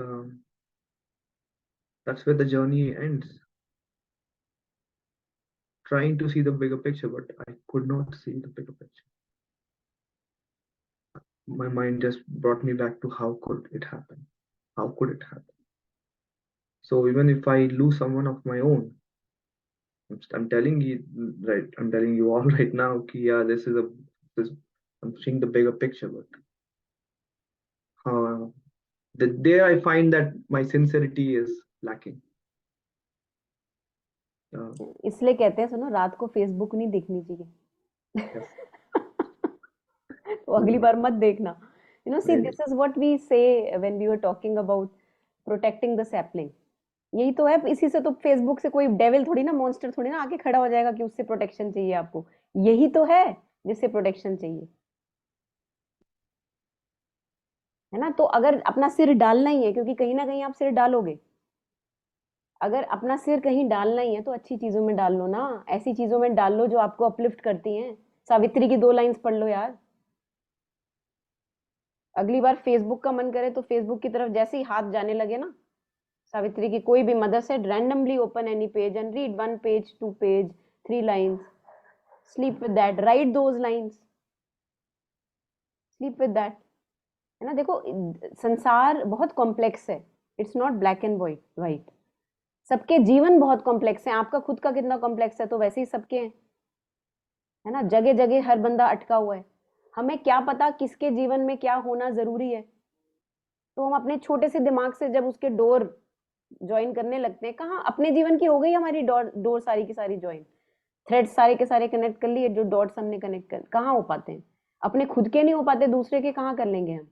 that's where the journey ends. Trying to see the bigger picture, but I could not see the bigger picture. my mind just brought me back to how could it happen? How could it happen? So even if I lose someone of my own, I'm telling you right. I'm telling you all right now. Ki, yeah, this. I'm seeing the bigger picture, but uh, there I find that my sincerity is lacking. इसलिए कहते हैं, सुनो, रात को Facebook नहीं देखनी चाहिए। Yes. तो अगली बार मत देखना। See, Maybe. this is what we say when we were talking about protecting the sapling. यही तो है। इसी से तो फेसबुक से कोई डेविल थोड़ी ना, मॉन्स्टर थोड़ी ना आके खड़ा हो जाएगा कि उससे प्रोटेक्शन चाहिए आपको। यही तो है जिससे प्रोटेक्शन चाहिए, है ना। तो अगर अपना सिर डालना ही है, क्योंकि कहीं ना कहीं आप सिर डालोगे, अगर अपना सिर कहीं डालना ही है तो अच्छी चीजों में डाल लो ना। ऐसी चीजों में डाल लो जो आपको अपलिफ्ट करती हैं। सावित्री की 2 लाइंस पढ़ लो यार। अगली बार फेसबुक का मन करे तो फेसबुक की तरफ जैसे ही हाथ जाने लगे ना, सावित्री की कोई भी mother said randomly open any page and read 1 page, 2 page, 3 lines, sleep with that, right those lines, sleep with that, है ना। देखो, संसार बहुत कॉम्प्लेक्स है। It's not black and white. सबके जीवन बहुत कॉम्प्लेक्स है। आपका खुद का कितना कॉम्प्लेक्स है तो वैसे ही सबके हैं, है ना। जगह जगह हर बंदा अटका हुआ है। हमें क्या पता किसके जीवन में क्या होना जरूरी है। तो हम अपने छोटे से दिमाग से जब उसके डोर ज्वाइन करने लगते हैं, कहाँ अपने जीवन की हो गई हमारी डोर सारी की सारी ज्वाइन, थ्रेड सारे के सारे कनेक्ट कर लिए, जो डॉट्स हमने कनेक्ट कर, कहाँ हो पाते हैं। अपने खुद के नहीं हो पाते, दूसरे के कहाँ कर लेंगे हम।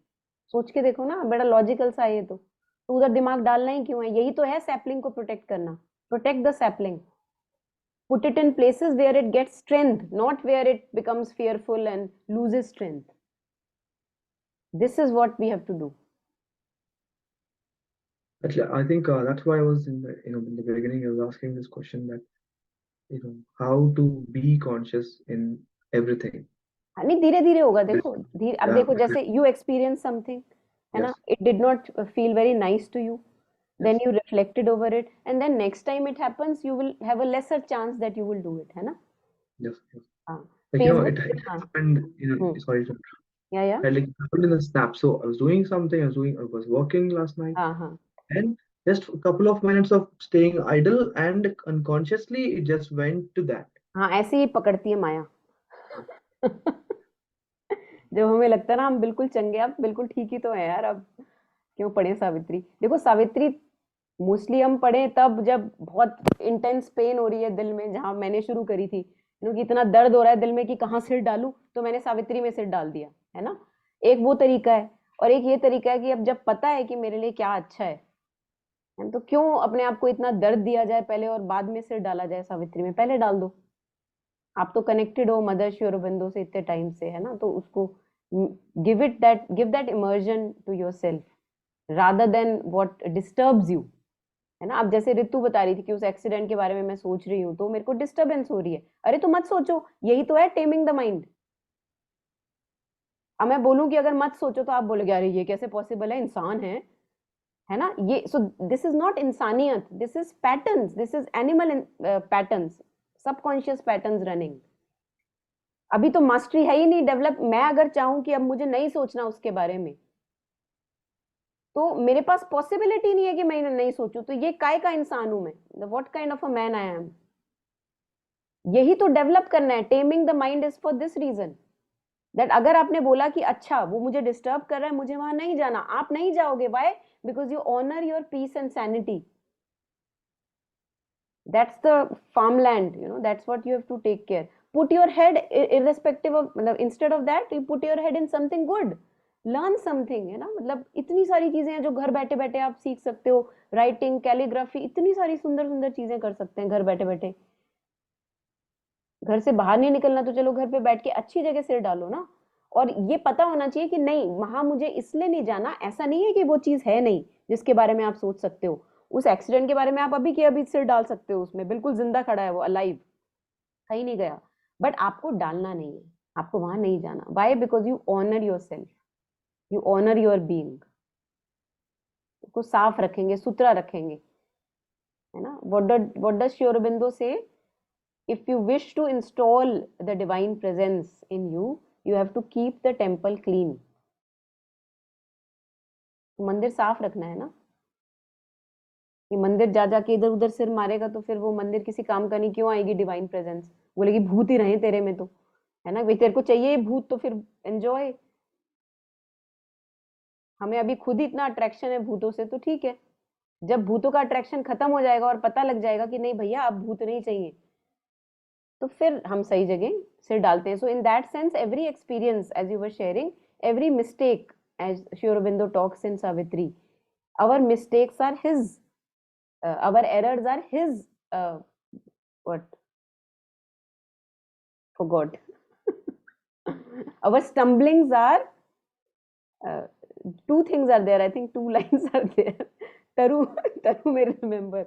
सोच के देखो ना, बड़ा लॉजिकल सा है ये तो उधर दिमाग डालना ही क्यों है। यही तो है सैपलिंग को प्रोटेक्ट करना। Protect the sapling, put it in places where it gets strength, not where it becomes fearful and loses strength. This is what we have to do. Actually, I think that's why I was in the beginning I was asking this question that how to be conscious in everything. नहीं, धीरे धीरे होगा। देखो धीरे, अब Yeah, देखो जैसे you experience something, है ना, yes, it did not feel very nice to you, then yes, you reflected over it, and then next time it happens you will have a lesser chance that you will do it, है ना। yes, yes. हाँ, Like Facebook, it हाँ, happened. Sorry, या it happened in a snap. So I was doing something. I was working last night, हाँ हाँ and just a couple of minutes of staying idle, and unconsciously it just went to that. हाँ, ऐसे ही पकड़ती है माया। जब हमें लगता है ना हम बिल्कुल चंगे, अब बिल्कुल ठीक ही तो है यार, अब क्यों पढ़े सावित्री। देखो सावित्री मोस्टली हम पढ़े तब जब बहुत इंटेंस पेन हो रही है दिल में, जहां मैंने शुरू करी थी, क्योंकि इतना दर्द हो रहा है दिल में कि कहाँ सिर डालूं, तो मैंने सावित्री में सिर डाल दिया, है ना। एक वो तरीका है, और एक ये तरीका है कि अब जब पता है कि मेरे लिए क्या अच्छा है, तो क्यों अपने आप को इतना दर्द दिया जाए पहले और बाद में सिर डाला जाए सावित्री में। पहले डाल दो। आप तो कनेक्टेड हो मदर श्री अरबिंदो से इतने टाइम से, है ना, तो उसको give that emergence to yourself rather than what disturbs you, है ना। अब जैसे ऋतु बता रही थी कि उस एक्सीडेंट के बारे में मैं सोच रही हूँ तो मेरे को डिस्टर्बेंस हो रही है। अरे तो मत सोचो, यही तो है टेमिंग द माइंड। अब मैं बोलूं कि अगर मत सोचो तो आप बोलोगे अरे ये कैसे पॉसिबल है, इंसान है ना। ये सो दिस इज नॉट इंसानियत, this is patterns, this is animal patterns, subconscious patterns running. अभी तो मास्टरी है ही नहीं डेवलप। मैं अगर चाहूं कि अब मुझे नहीं सोचना उसके बारे में, तो मेरे पास पॉसिबिलिटी नहीं है कि मैं नहीं सोचूं। तो ये काय का इंसान हूं मैं, what kind of a man I am. यही तो डेवलप करना है। Taming the mind is for this reason, that अगर आपने बोला कि अच्छा वो मुझे डिस्टर्ब कर रहा है, मुझे वहां नहीं जाना, आप नहीं जाओगे। Why? Because you honour your peace and sanity. That's the farmland, that's what you have to take care. Put your head irrespective of, मतलब instead of that you put your head in something good, learn something, है ना। मतलब इतनी सारी चीजें हैं जो घर बैठे बैठे आप सीख सकते हो। राइटिंग, कैलीग्राफी, इतनी सारी सुंदर सुंदर चीजें कर सकते हैं घर बैठे बैठे। घर से बाहर नहीं निकलना तो चलो घर पे बैठ के अच्छी जगह सिर डालो ना। और ये पता होना चाहिए कि नहीं, वहां मुझे इसलिए नहीं जाना। ऐसा नहीं है कि वो चीज है नहीं जिसके बारे में आप सोच सकते हो। उस एक्सीडेंट के बारे में आप अभी के अभी सिर डाल सकते हो, उसमें बिल्कुल जिंदा खड़ा है वो, अलाइव, कहीं नहीं गया। बट आपको डालना नहीं है, आपको वहां नहीं जाना। Why? Because you honour yourself, you honour your being को साफ रखेंगे, सुथरा रखेंगे, है ना। व्हाट डज श्री अरबिंदो से? if you wish to install the divine presence in you, you have to keep the temple clean. तो मंदिर साफ रखना है ना। ये मंदिर जा जाके इधर उधर सिर मारेगा तो फिर वो मंदिर किसी काम का नहीं, क्यों आएगी डिवाइन प्रेजेंस? बोलेगी भूत ही रहे तेरे में तो, है ना? भाई तेरे को चाहिए ही भूत तो फिर एंजॉय। हमें अभी खुद ही इतना अट्रैक्शन है भूतों से, तो ठीक है। जब भूतों का अट्रैक्शन खत्म हो जाएगा और पता लग जाएगा कि नहीं भैया अब भूत नहीं चाहिए, तो फिर हम सही जगह सिर डालते हैं। So in that sense every experience as you were sharing, every mistake as Shri Aurobindo talks in Savitri, our mistakes are his, our errors are his, what, forgot. Our stumblings are, uh, two things are there, I think two lines are there. Taru, Taru may remember.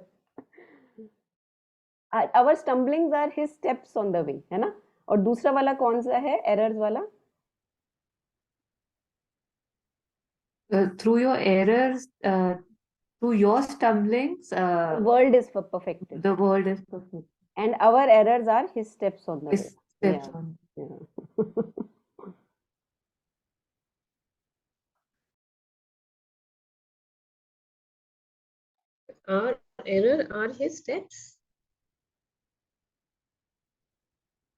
Our stumblings are his steps on the way, है ना? और दूसरा वाला कौन सा है errors वाला? Through your errors, through your stumblings, The world is perfected, the world is perfect. and our errors are his steps on the way. His steps Yeah, on. yeah. Our error are his steps.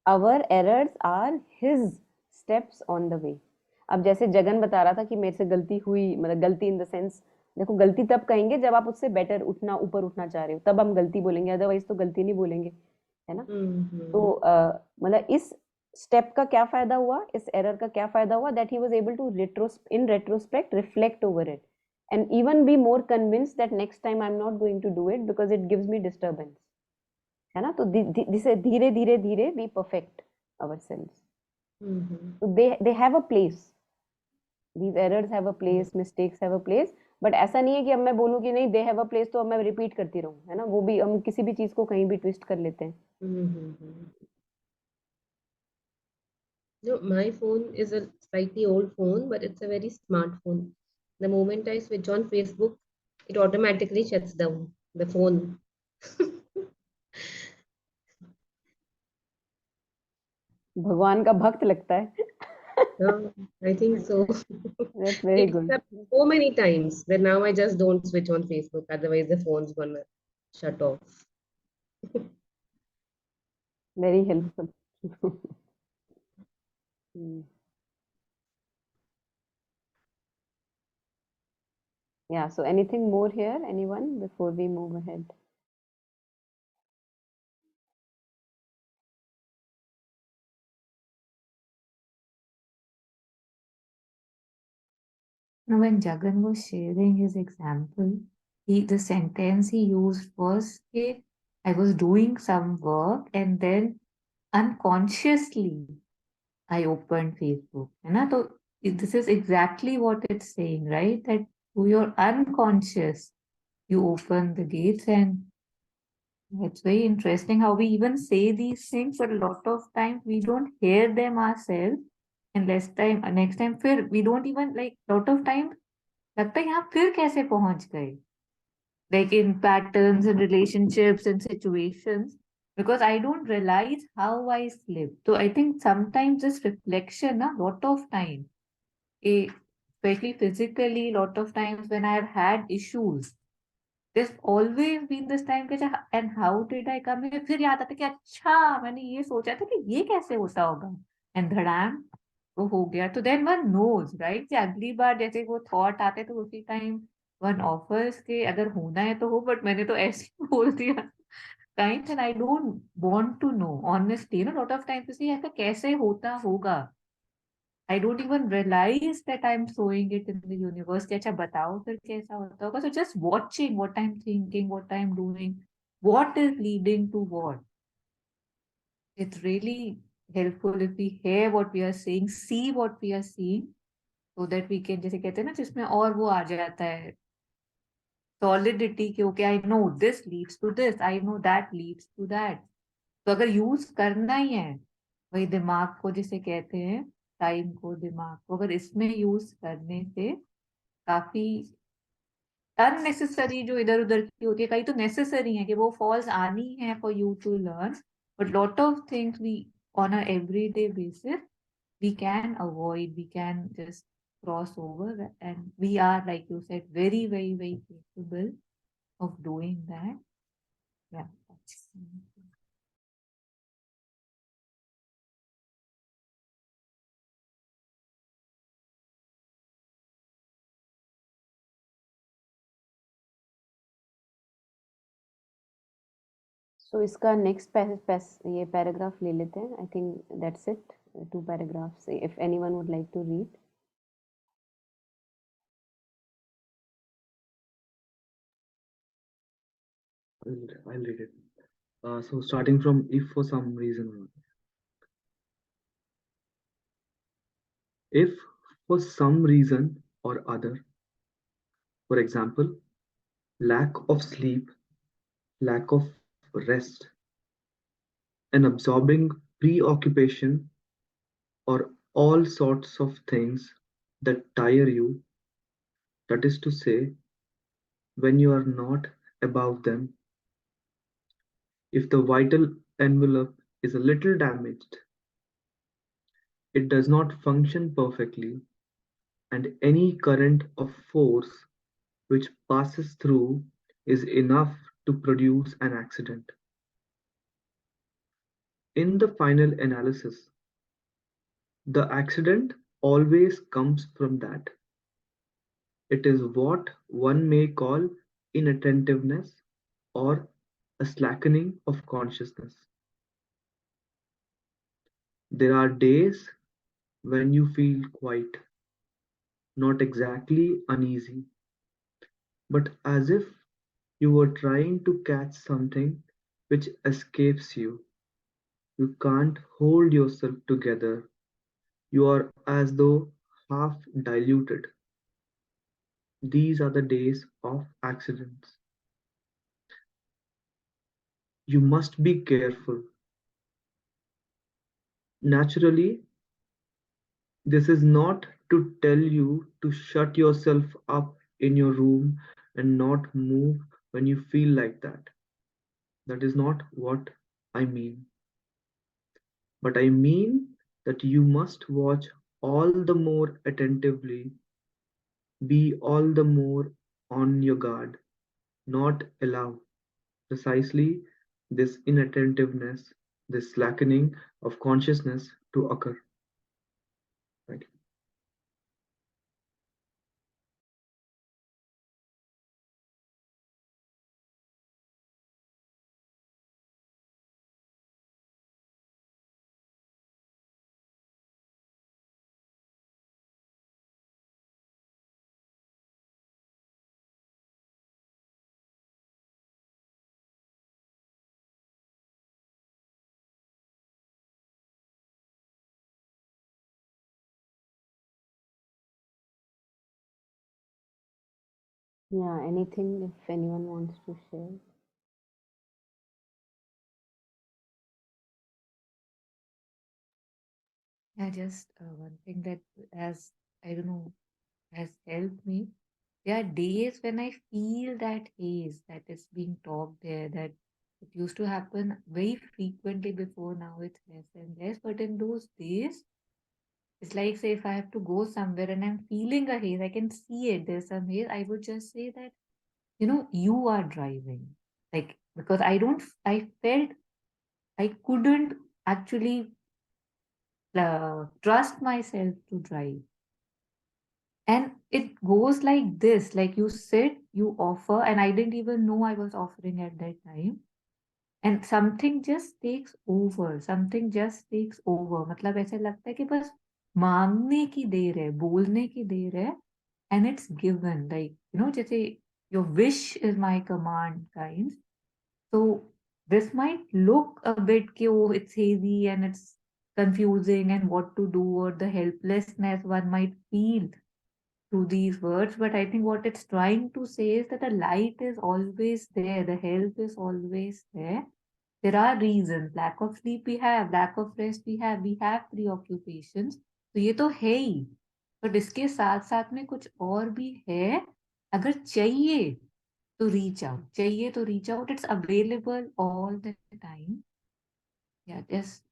Our errors are his steps on the way. अब जैसे जगन बता रहा था कि मेरे से गलती हुई, मतलब गलती इन द सेंस, देखो गलती तब कहेंगे जब आप उससे बेटर उठना, ऊपर उठना चाह रहे हो, तब हम गलती बोलेंगे, अदरवाइज तो गलती नहीं बोलेंगे, है ना? तो मतलब इस स्टेप का क्या फायदा हुआ, इस एरर का क्या फायदा हुआ, that he was able to in retrospect reflect over it and even be more convinced that next time I am not going to do it because it gives me disturbance, है ना? तो धीरे धीरे धीरे we perfect ourselves. So they have a place. These errors have a place, mistakes have a place. But ऐसा नहीं है कि अब मैं बोलूँ कि नहीं दे हैव अ प्लेस तो अब मैं रिपीट करती रहूँ, है ना? वो भी हम किसी भी चीज को कहीं भी ट्विस्ट कर लेते हैं. No, my phone is a slightly old phone, but it's a very smart phone. The moment I switch on Facebook, it automatically shuts down the phone. भगवान का भक्त लगता है. I think so. That's very good. Except so many times that now I just don't switch on Facebook. Otherwise, the phone's gonna shut off. Very helpful. Hmm. Yeah, so anything more here, anyone, before we move ahead? Now, when Jagan was sharing his example, the sentence he used was, "Hey, I was doing some work and then unconsciously I opened Facebook." है ना? तो this is exactly what it's saying, right? That through your unconscious, you open the gates, and it's very interesting how we even say these things, but a lot of times we don't hear them ourselves. And next time, फिर we don't even like lot of times लगता है यहाँ फिर कैसे पहुंच गए, like in patterns and relationships and situations, because I don't realize how I slip. So I think sometimes this reflection, a lot of time, especially physically, lot of times when I have had issues, there's always been this time कि and how did I come here, फिर याद आता कि अच्छा मैंने ये सोचा था कि ये कैसे होता होगा, and धड़ाम वो हो गया. तो then one knows, right, कि अगली बार जैसे वो थॉट आते तो उसी टाइम वन ऑफर्स के अगर होना है तो हो, बट मैंने तो ऐसे ही बोल दिया times, and I don't want to know honestly, lot of times ऐसा कैसे होता होगा. I don't even realize that I'm sowing it in the universe. कि अच्छा बताओ फिर कैसा होता होगा. So just watching what I'm thinking, what I'm doing, what is leading to what. It's really helpful if we hear what we are saying, see what we are seeing, so that we can, जैसे कहते हैं ना, जिसमें और वो आ जाता है solidity कि okay, I know this leads to this, I know that leads to that. तो अगर यूज करना ही है, वही दिमाग को जिसे कहते हैं, टाइम को, दिमाग को अगर इसमें यूज करने से काफी अननेसेसरी जो इधर उधर की होती है, कहीं तो नेसेसरी है कि वो फॉल्स आनी है for you to learn, but lot of things we on a everyday basis we can avoid, we can just cross over, and we are, like you said, very, very, very capable of doing that. Yeah. So इसका next ये paragraph ले लेते हैं. I think that's it. 2 paragraphs. If anyone would like to read. I'll read it. So starting from if for some reason, if for some reason or other, for example, lack of sleep, lack of rest, an absorbing preoccupation, or all sorts of things that tire you, that is to say, when you are not above them, if the vital envelope is a little damaged, it does not function perfectly, and any current of force which passes through is enough to produce an accident. In the final analysis, the accident always comes from that. It is what one may call inattentiveness or a slackening of consciousness. There are days when you feel quite, not exactly uneasy, but as if you were trying to catch something which escapes you. You can't hold yourself together. You are as though half diluted. These are the days of accidents. You must be careful. Naturally, this is not to tell you to shut yourself up in your room and not move when you feel like that. That is not what I mean. But I mean that you must watch all the more attentively, be all the more on your guard, not allow precisely this inattentiveness, this slackening of consciousness to occur. Thank you. Yeah, anything if anyone wants to share. Yeah, just one thing that has, I don't know, has helped me. There are days when I feel that haze that is being talked there, that it used to happen very frequently before, now it's less and less. But in those days, it's like, say, if I have to go somewhere and I'm feeling a haze, I can see it, there's some haze, I would just say that, you are driving. Like, because I felt I couldn't actually trust myself to drive. And it goes like this, like you sit, you offer, and I didn't even know I was offering at that time. And something just takes over, something just takes over. मतलब ऐसे लगता है कि बस मांगने की देर है, बोलने की देर है, and it's given. Like, जैसे your wish is my command kind. So this might look a bit कि oh, it's hazy and it's confusing and what to do, or the helplessness one might feel to these words, but I think what it's trying to say is that the light is always there, the help is always there. There are reasons, lack of sleep we have, lack of rest we have preoccupations. तो ये तो है ही, but इसके साथ साथ में कुछ और भी है. अगर चाहिए तो reach out, चाहिए तो reach out. It's available all the time. Yeah, just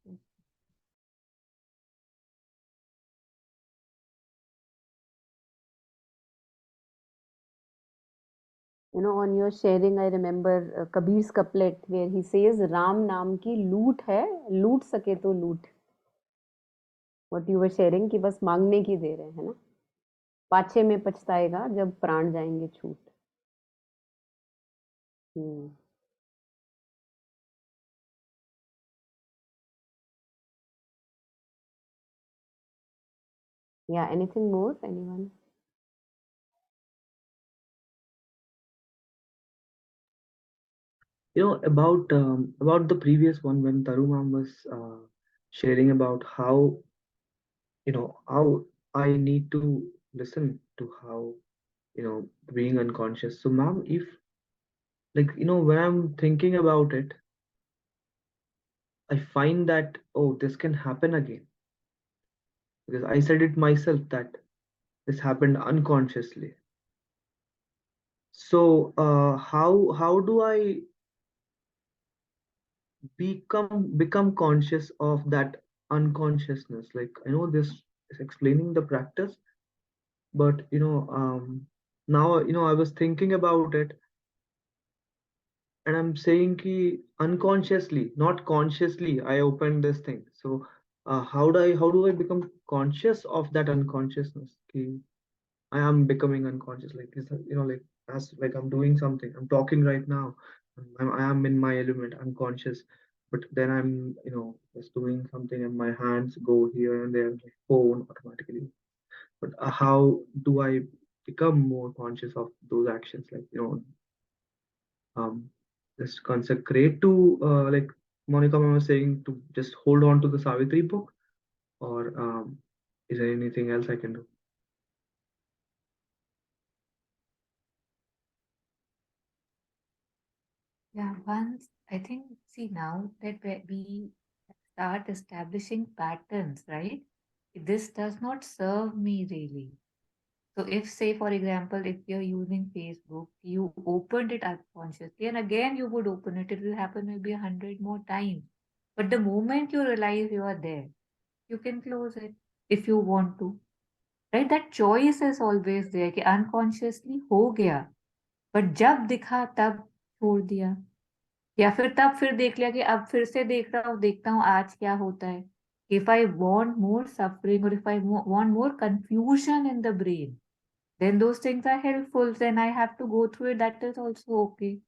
On your sharing, I remember Kabir's couplet where he says, "Ram naam ki loot hai, loot सके तो लूट." What you were sharing कि बस मांगने की देर है ना? पाछे में पछताएगा जब प्राण जाएंगे छूट. Hmm. Yeah. Anything more? Anyone? About the previous one when Tarumam was sharing about how I need to listen to how being unconscious. So, ma'am, if when I'm thinking about it, I find that, oh, this can happen again, because I said it myself that this happened unconsciously. So, how do I become conscious of that unconsciousness? Like, I know this is explaining the practice, but now I was thinking about it, and I'm saying ki unconsciously, not consciously, I opened this thing. So how do I become conscious of that unconsciousness? Ki I am becoming unconscious, like is that, like, as like I'm doing something, I'm talking right now, I am in my element, I'm conscious, but then I'm just doing something and my hands go here and there, my phone automatically. But how do I become more conscious of those actions, like um, just consecrate to, like Monica ma'am was saying, to just hold on to the Savitri book, or is there anything else I can do? Yeah, once I think, see, now that we start establishing patterns, right? This does not serve me really. So if, say, for example, if you're using Facebook, you opened it unconsciously, and again you would open it, it will happen maybe 100 more times. But the moment you realize you are there, you can close it if you want to. Right? That choice is always there कि unconsciously हो गया, but जब दिखा तब छोड़ दिया, या फिर तब फिर देख लिया कि अब फिर से देख रहा हूँ, देखता हूँ आज क्या होता है. If I want more suffering or if I want more confusion in the brain, then those things are helpful. Then I have to go through it. That is also okay.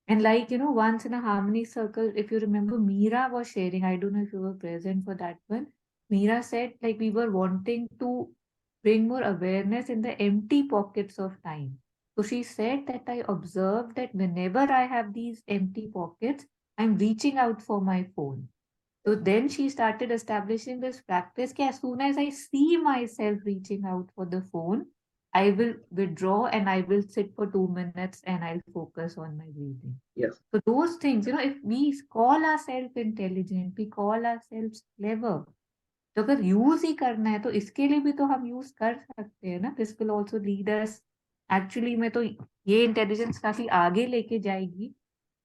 And like, once in a harmony circle, if you remember, Meera was sharing, I don't know if you were present for that one. Meera said, like, we were wanting to bring more awareness in the empty pockets of time. So she said that I observed that whenever I have these empty pockets, I'm reaching out for my phone. So then she started establishing this practice that as soon as I see myself reaching out for the phone, I will withdraw and I will sit for 2 minutes and I'll focus on my breathing. Yes. So those things, if we call ourselves intelligent, we call ourselves clever, तो अगर use ही करना है तो इसके लिए भी तो हम यूज कर सकते हैं ना. This will also lead us, actually में तो ये इंटेलिजेंस काफी आगे लेके जाएगी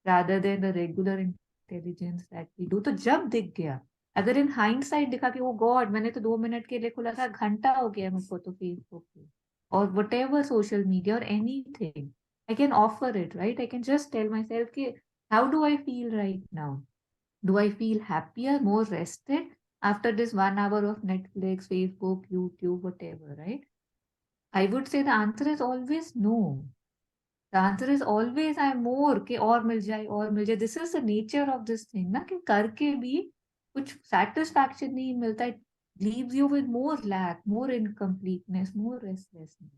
rather than the regular intelligence that we do. तो जब दिख गया, अगर इन हाइंडसाइट दिखा कि वो गॉड मैंने तो 2 मिनट के लिए खुला था, घंटा हो गया मुझको तो फेसबुक पे और वट एवर सोशल मीडिया और anything, I can offer it, right? I can just tell myself कि how do I feel right now. Do I feel happier, more rested after this 1 hour of Netflix, Facebook, YouTube, whatever, right? I would say the answer is always no. The answer is always I'm more कि और मिल जाए और मिल जाए. This is the nature of this thing ना, कि करके भी कुछ satisfaction नहीं मिलता. It leaves you with more lack, more incompleteness, more restlessness.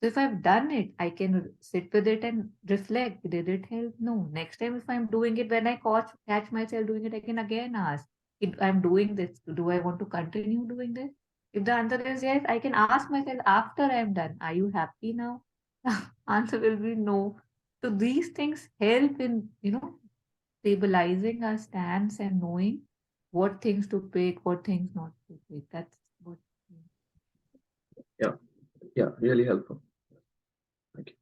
So if I've done it, I can sit with it and reflect. Did it help? No. Next time, if I'm doing it, when I catch myself doing it, I can again ask, if I'm doing this, do I want to continue doing this? If the answer is yes, I can ask myself after I'm done, are you happy now? Answer will be no. So these things help in, stabilizing our stance and knowing what things to pick, what things not to pick. That's what. Yeah. Yeah. Really helpful. Thank you.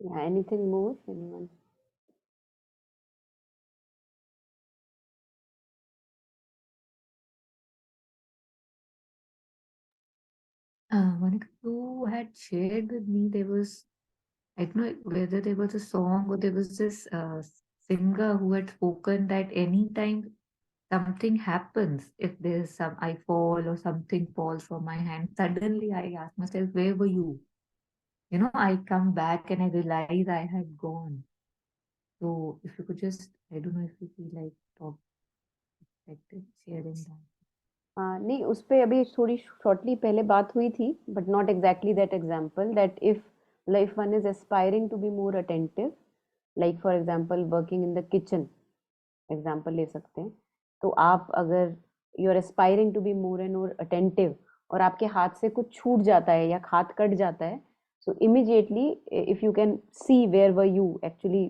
Yeah, anything more? Anyone? Monica, you had shared with me there was, I don't know whether there was a song or there was this singer who had spoken that anytime something happens, if there's some, I fall or something falls from my hand, suddenly I ask myself, where were you? You know, I come back and I realize I had gone. So if you could just, I don't know if you feel like talk, like sharing that. नहीं, उस पे अभी थोड़ी shortly पहले बात हुई थी, but not exactly that example, that if one is aspiring to be more attentive, like for example working in the kitchen, example ले सकते हैं। तो आप अगर you are aspiring to be more and more attentive, और आपके हाथ से कुछ छूट जाता है या हाथ कट जाता है, so immediately if you can see where were you actually,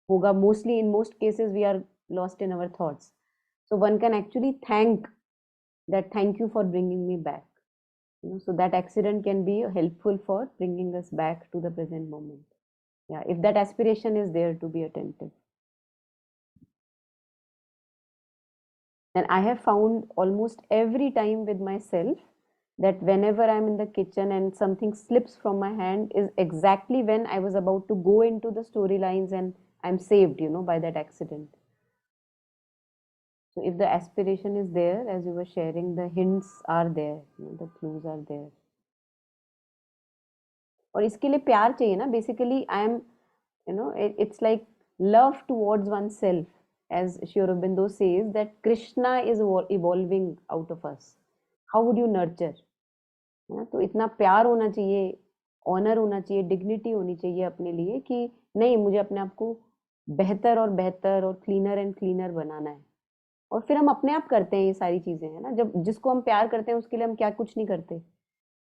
होगा mostly in most cases we are lost in our thoughts, so one can actually thank that, thank you for bringing me back, so that accident can be helpful for bringing us back to the present moment. Yeah, if that aspiration is there to be attentive. And I have found almost every time with myself that whenever I'm in the kitchen and something slips from my hand is exactly when I was about to go into the storylines and I'm saved, by that accident. So if the aspiration is there, as you were sharing, the hints are there, the clues are there. और इसके लिए प्यार चाहिए ना, basically I am, it's like love towards oneself, as Sri Aurobindo says that Krishna is evolving out of us. How would you nurture? तो इतना प्यार होना चाहिए, ऑनर होना चाहिए, डिग्निटी होनी चाहिए अपने लिए कि नहीं, मुझे अपने आप को बेहतर और बेहतर और क्लीनर एंड क्लीनर बनाना है। और फिर हम अपने आप करते हैं ये सारी चीजें, है ना, जब जिसको हम प्यार करते हैं उसके लिए हम क्या कुछ नहीं करते।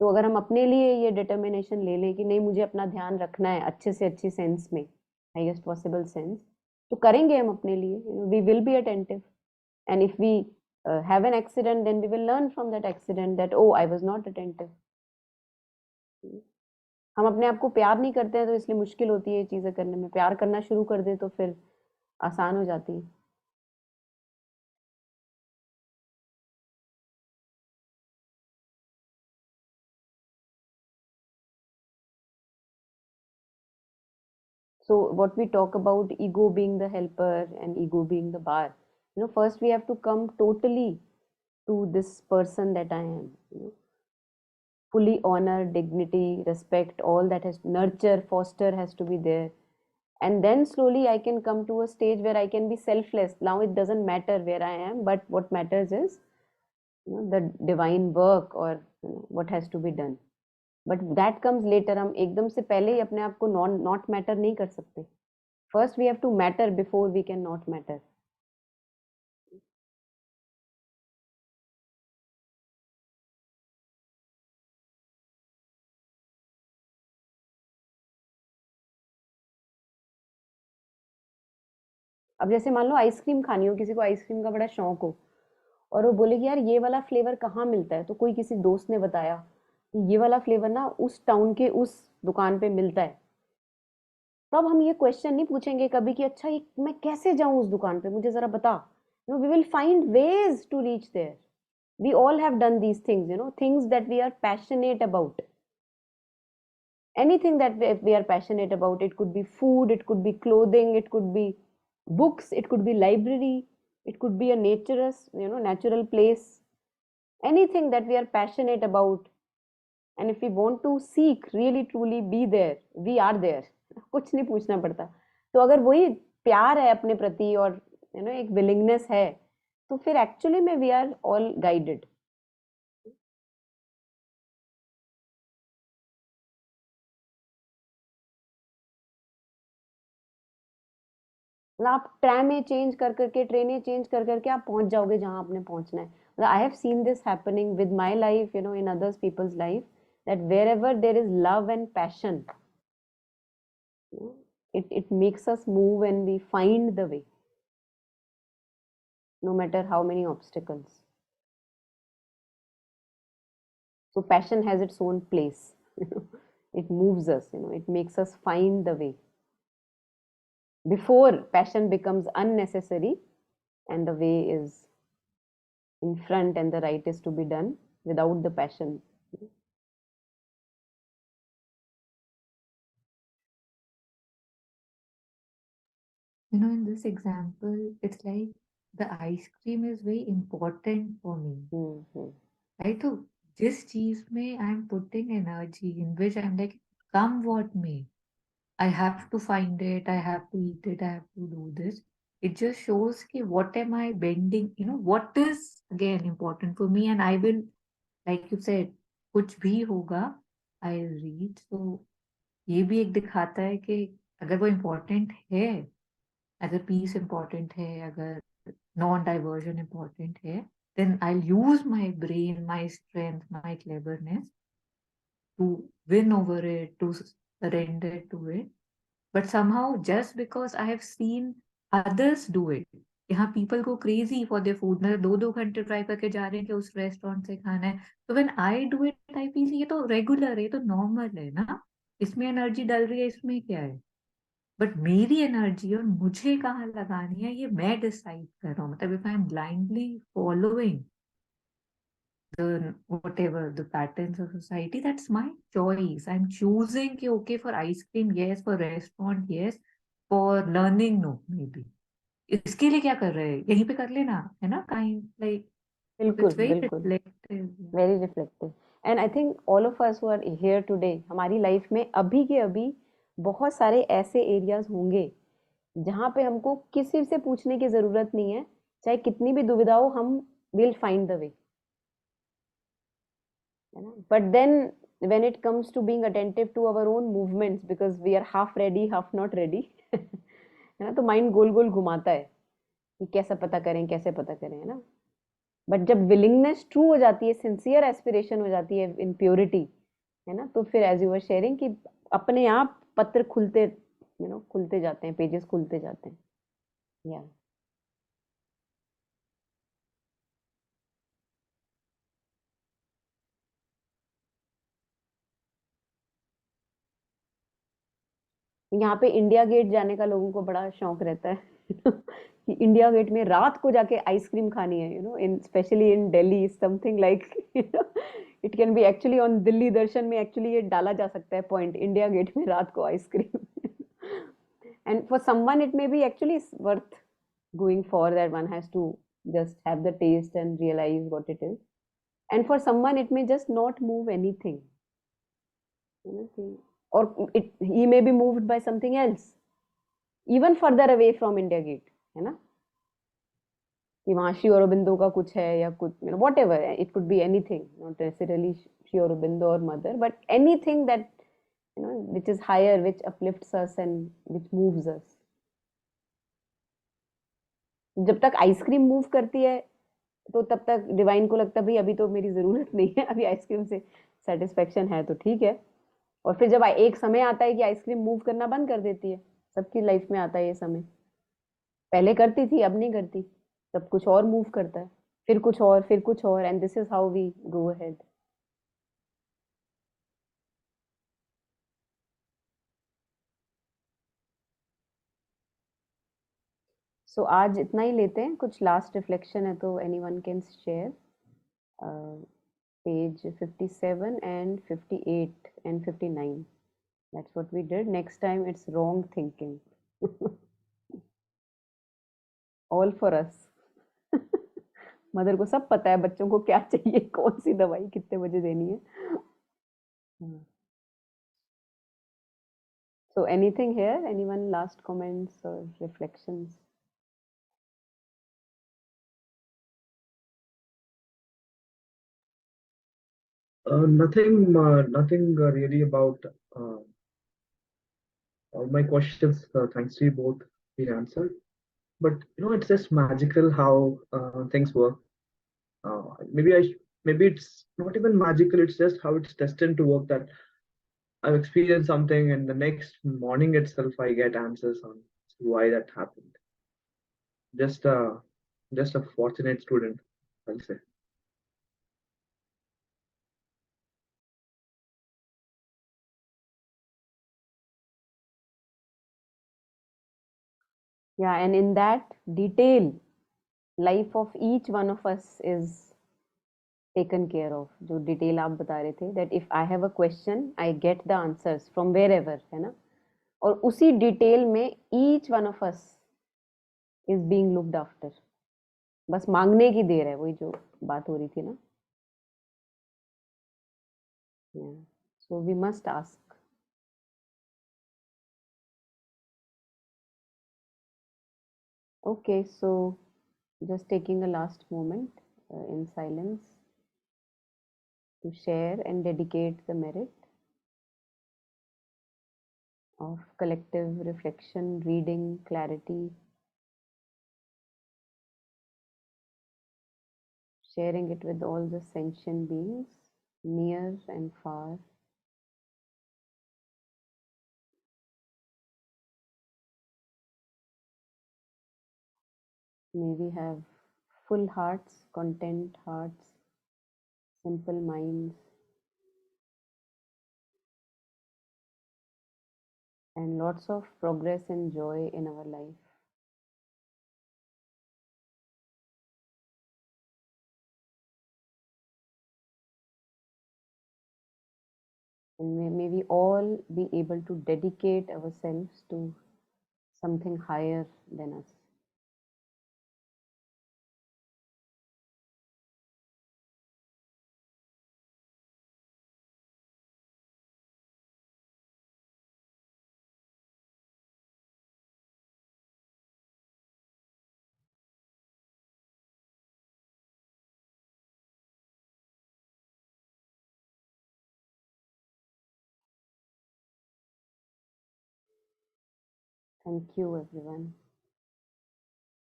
तो अगर हम अपने लिए ये डिटर्मिनेशन ले लें कि नहीं, मुझे अपना ध्यान रखना है अच्छे से अच्छी सेंस में, हाईएस्ट पॉसिबल सेंस, तो करेंगे हम अपने लिए, we will be attentive. And if we have an accident, then we will learn from that accident that oh I was not attentive. हम अपने आप को प्यार नहीं करते हैं तो इसलिए मुश्किल होती है ये चीजें करने में, प्यार करना शुरू कर दे तो फिर आसान हो जाती है। So what we talk about ego being the helper and ego being the bar, first we have to come totally to this person that I am, fully honor, dignity, respect, all that has nurture, foster has to be there. And then slowly I can come to a stage where I can be selfless. Now it doesn't matter where I am, but what matters is the divine work or what has to be done. But that comes later. हम एकदम से पहले ही अपने आप को not matter नहीं कर सकते. First we have to matter before we can not matter. अब जैसे मान लो आइसक्रीम खानी हो, किसी को आइसक्रीम का बड़ा शौक हो और वो बोले कि यार ये वाला फ्लेवर कहाँ मिलता है, तो कोई किसी दोस्त ने बताया कि ये वाला फ्लेवर ना उस टाउन के उस दुकान पे मिलता है, तब हम ये क्वेश्चन नहीं पूछेंगे कभी कि अच्छा ये मैं कैसे जाऊं उस दुकान पे, मुझे जरा बता। No, we will find ways to reach there. We all have done these things, things that we are passionate about. Anything that we are passionate about, it could be food, it could be clothing, it could be books, it could be library, it could be a natural place, anything that we are passionate about. And if we want to seek, really truly be there, we are there. कुछ नहीं पूछना पड़ता। तो अगर वही प्यार है अपने प्रति और एक विलिंगनेस है, तो फिर एक्चुअली में वी आर ऑल गाइडेड। आप ट्रैमें चेंज कर करके, ट्रेनें चेंज कर करके आप पहुंच जाओगे जहां आपने पहुंचना है। I have seen this happening with my life, in others people's life, that wherever there is love and passion, it makes us move and we find the way, no matter how many obstacles. So passion has its own place. It moves us, it makes us find the way. before passion becomes unnecessary and the way is in front and the right is to be done without the passion. You know, in this example, it's like the ice cream is very important for me. Mm-hmm. Right? So this cheese may I'm putting energy in which I'm like, come what may. I have to find it, I have to eat it, I have to do this. It just shows कि what am I bending, you know, what is again important for me, and I will, like you said, कुछ भी होगा, I'll read. So ये भी एक दिखाता है कि अगर वो important है, अगर peace important है, अगर non-diversion important है, then I'll use my brain, my strength, my cleverness to win over it, to surrender to it. But somehow, just because I have seen others do it, यहाँ people go crazy for their food, मतलब 2-2 घंटे drive करके जा रहे हैं कि उस restaurant से खाना है, तो when I do it, I feel ये तो रेगुलर है, ये तो नॉर्मल है ना, इसमें एनर्जी डल रही है, इसमें क्या है? बट मेरी एनर्जी और मुझे कहाँ लगानी है, ये मैं डिसाइड कर रहा हूँ. मतलब if I am blindly following the whatever the patterns of society, that's my choice. I'm choosing कि okay for ice cream yes, for restaurant yes, for learning no maybe. इसके लिए क्या कर रहे हैं, यहीं पे कर लेना है ना, kind like बिल्कुल it's very बिल्कुल reflective. Very reflective and I think all of us who are here today, हमारी लाइफ में अभी के अभी बहुत सारे ऐसे एरियाज होंगे जहाँ पे हमको किसी से पूछने की जरूरत नहीं है, चाहे कितनी भी दुविधा हो, हम विल फाइंड द वे, है ना. But then when it comes to being attentive to our own movements because we are half ready half not ready है ना, तो माइंड गोल गोल घुमाता है कि कैसे पता करें कैसे पता करें, है ना. बट जब विलिंगनेस ट्रू हो जाती है, सिंसियर एस्पिरेशन हो जाती है इन प्योरिटी, है ना, तो फिर एज यू वर शेयरिंग कि अपने आप पत्र खुलते, यू नो, खुलते जाते हैं, पेजेस खुलते जाते हैं. या यहाँ पे इंडिया गेट जाने का लोगों को बड़ा शौक रहता है कि इंडिया गेट में रात को जाके आइसक्रीम खानी है, you know, in specially in Delhi something like it can be actually on Delhi Darshan में एक्चुअली ये डाला जा सकता है पॉइंट, इंडिया गेट में रात को ice cream and for someone it may be actually worth going for, that one has to just have the taste and realize what it is, and for someone it may just not move anything, you know, or he may be moved by something else even further away from India Gate, है ना, कि वहाँ श्री औरोबिंदो का कुछ है या कुछ, you know, whatever, it could be anything, not necessarily Sri Aurobindo or mother, but anything that, you know, which is higher, which uplifts us and which moves us. जब तक आइसक्रीम मूव करती है तो तब तक डिवाइन को लगता है भाई अभी तो मेरी जरूरत नहीं है, अभी आइसक्रीम से सेटिस्फेक्शन है तो ठीक है. और फिर जब एक समय आता है कि आइसक्रीम मूव करना बंद कर देती है, सबकी लाइफ में आता है ये समय, पहले करती थी अब नहीं करती, तब कुछ और मूव करता है, फिर कुछ और, फिर कुछ और, and this is how we go ahead. So आज इतना ही लेते हैं, कुछ लास्ट रिफ्लेक्शन है तो anyone can share. Page 57 and 58 and 59. That's what we did. Next time it's wrong thinking. All for us. Mother को सब पता है बच्चों को क्या चाहिए, कौन सी दवाई कितने बजे देनी है. So anything here? Anyone last comments or reflections? Nothing really about all my questions. Thanks to you both, we answered. But it's just magical how things work. Maybe it's not even magical. It's just how it's destined to work. That I've experienced something, and the next morning itself, I get answers on why that happened. Just a just a fortunate student, I'll say. Yeah, and in that detail, life of each one of us is taken care of. जो detail आप बता रहे थे, that if I have a question, I get the answers from wherever, है ना? और उसी detail में each one of us is being looked after. बस मांगने की देर है, वही जो बात हो रही थी ना? Yeah. So we must ask. Okay, so just taking a last moment in silence to share and dedicate the merit of collective reflection, reading, clarity, sharing it with all the sentient beings, near and far. May we have full hearts, content hearts, simple minds, and lots of progress and joy in our life. And may we all be able to dedicate ourselves to something higher than us. Thank you, everyone.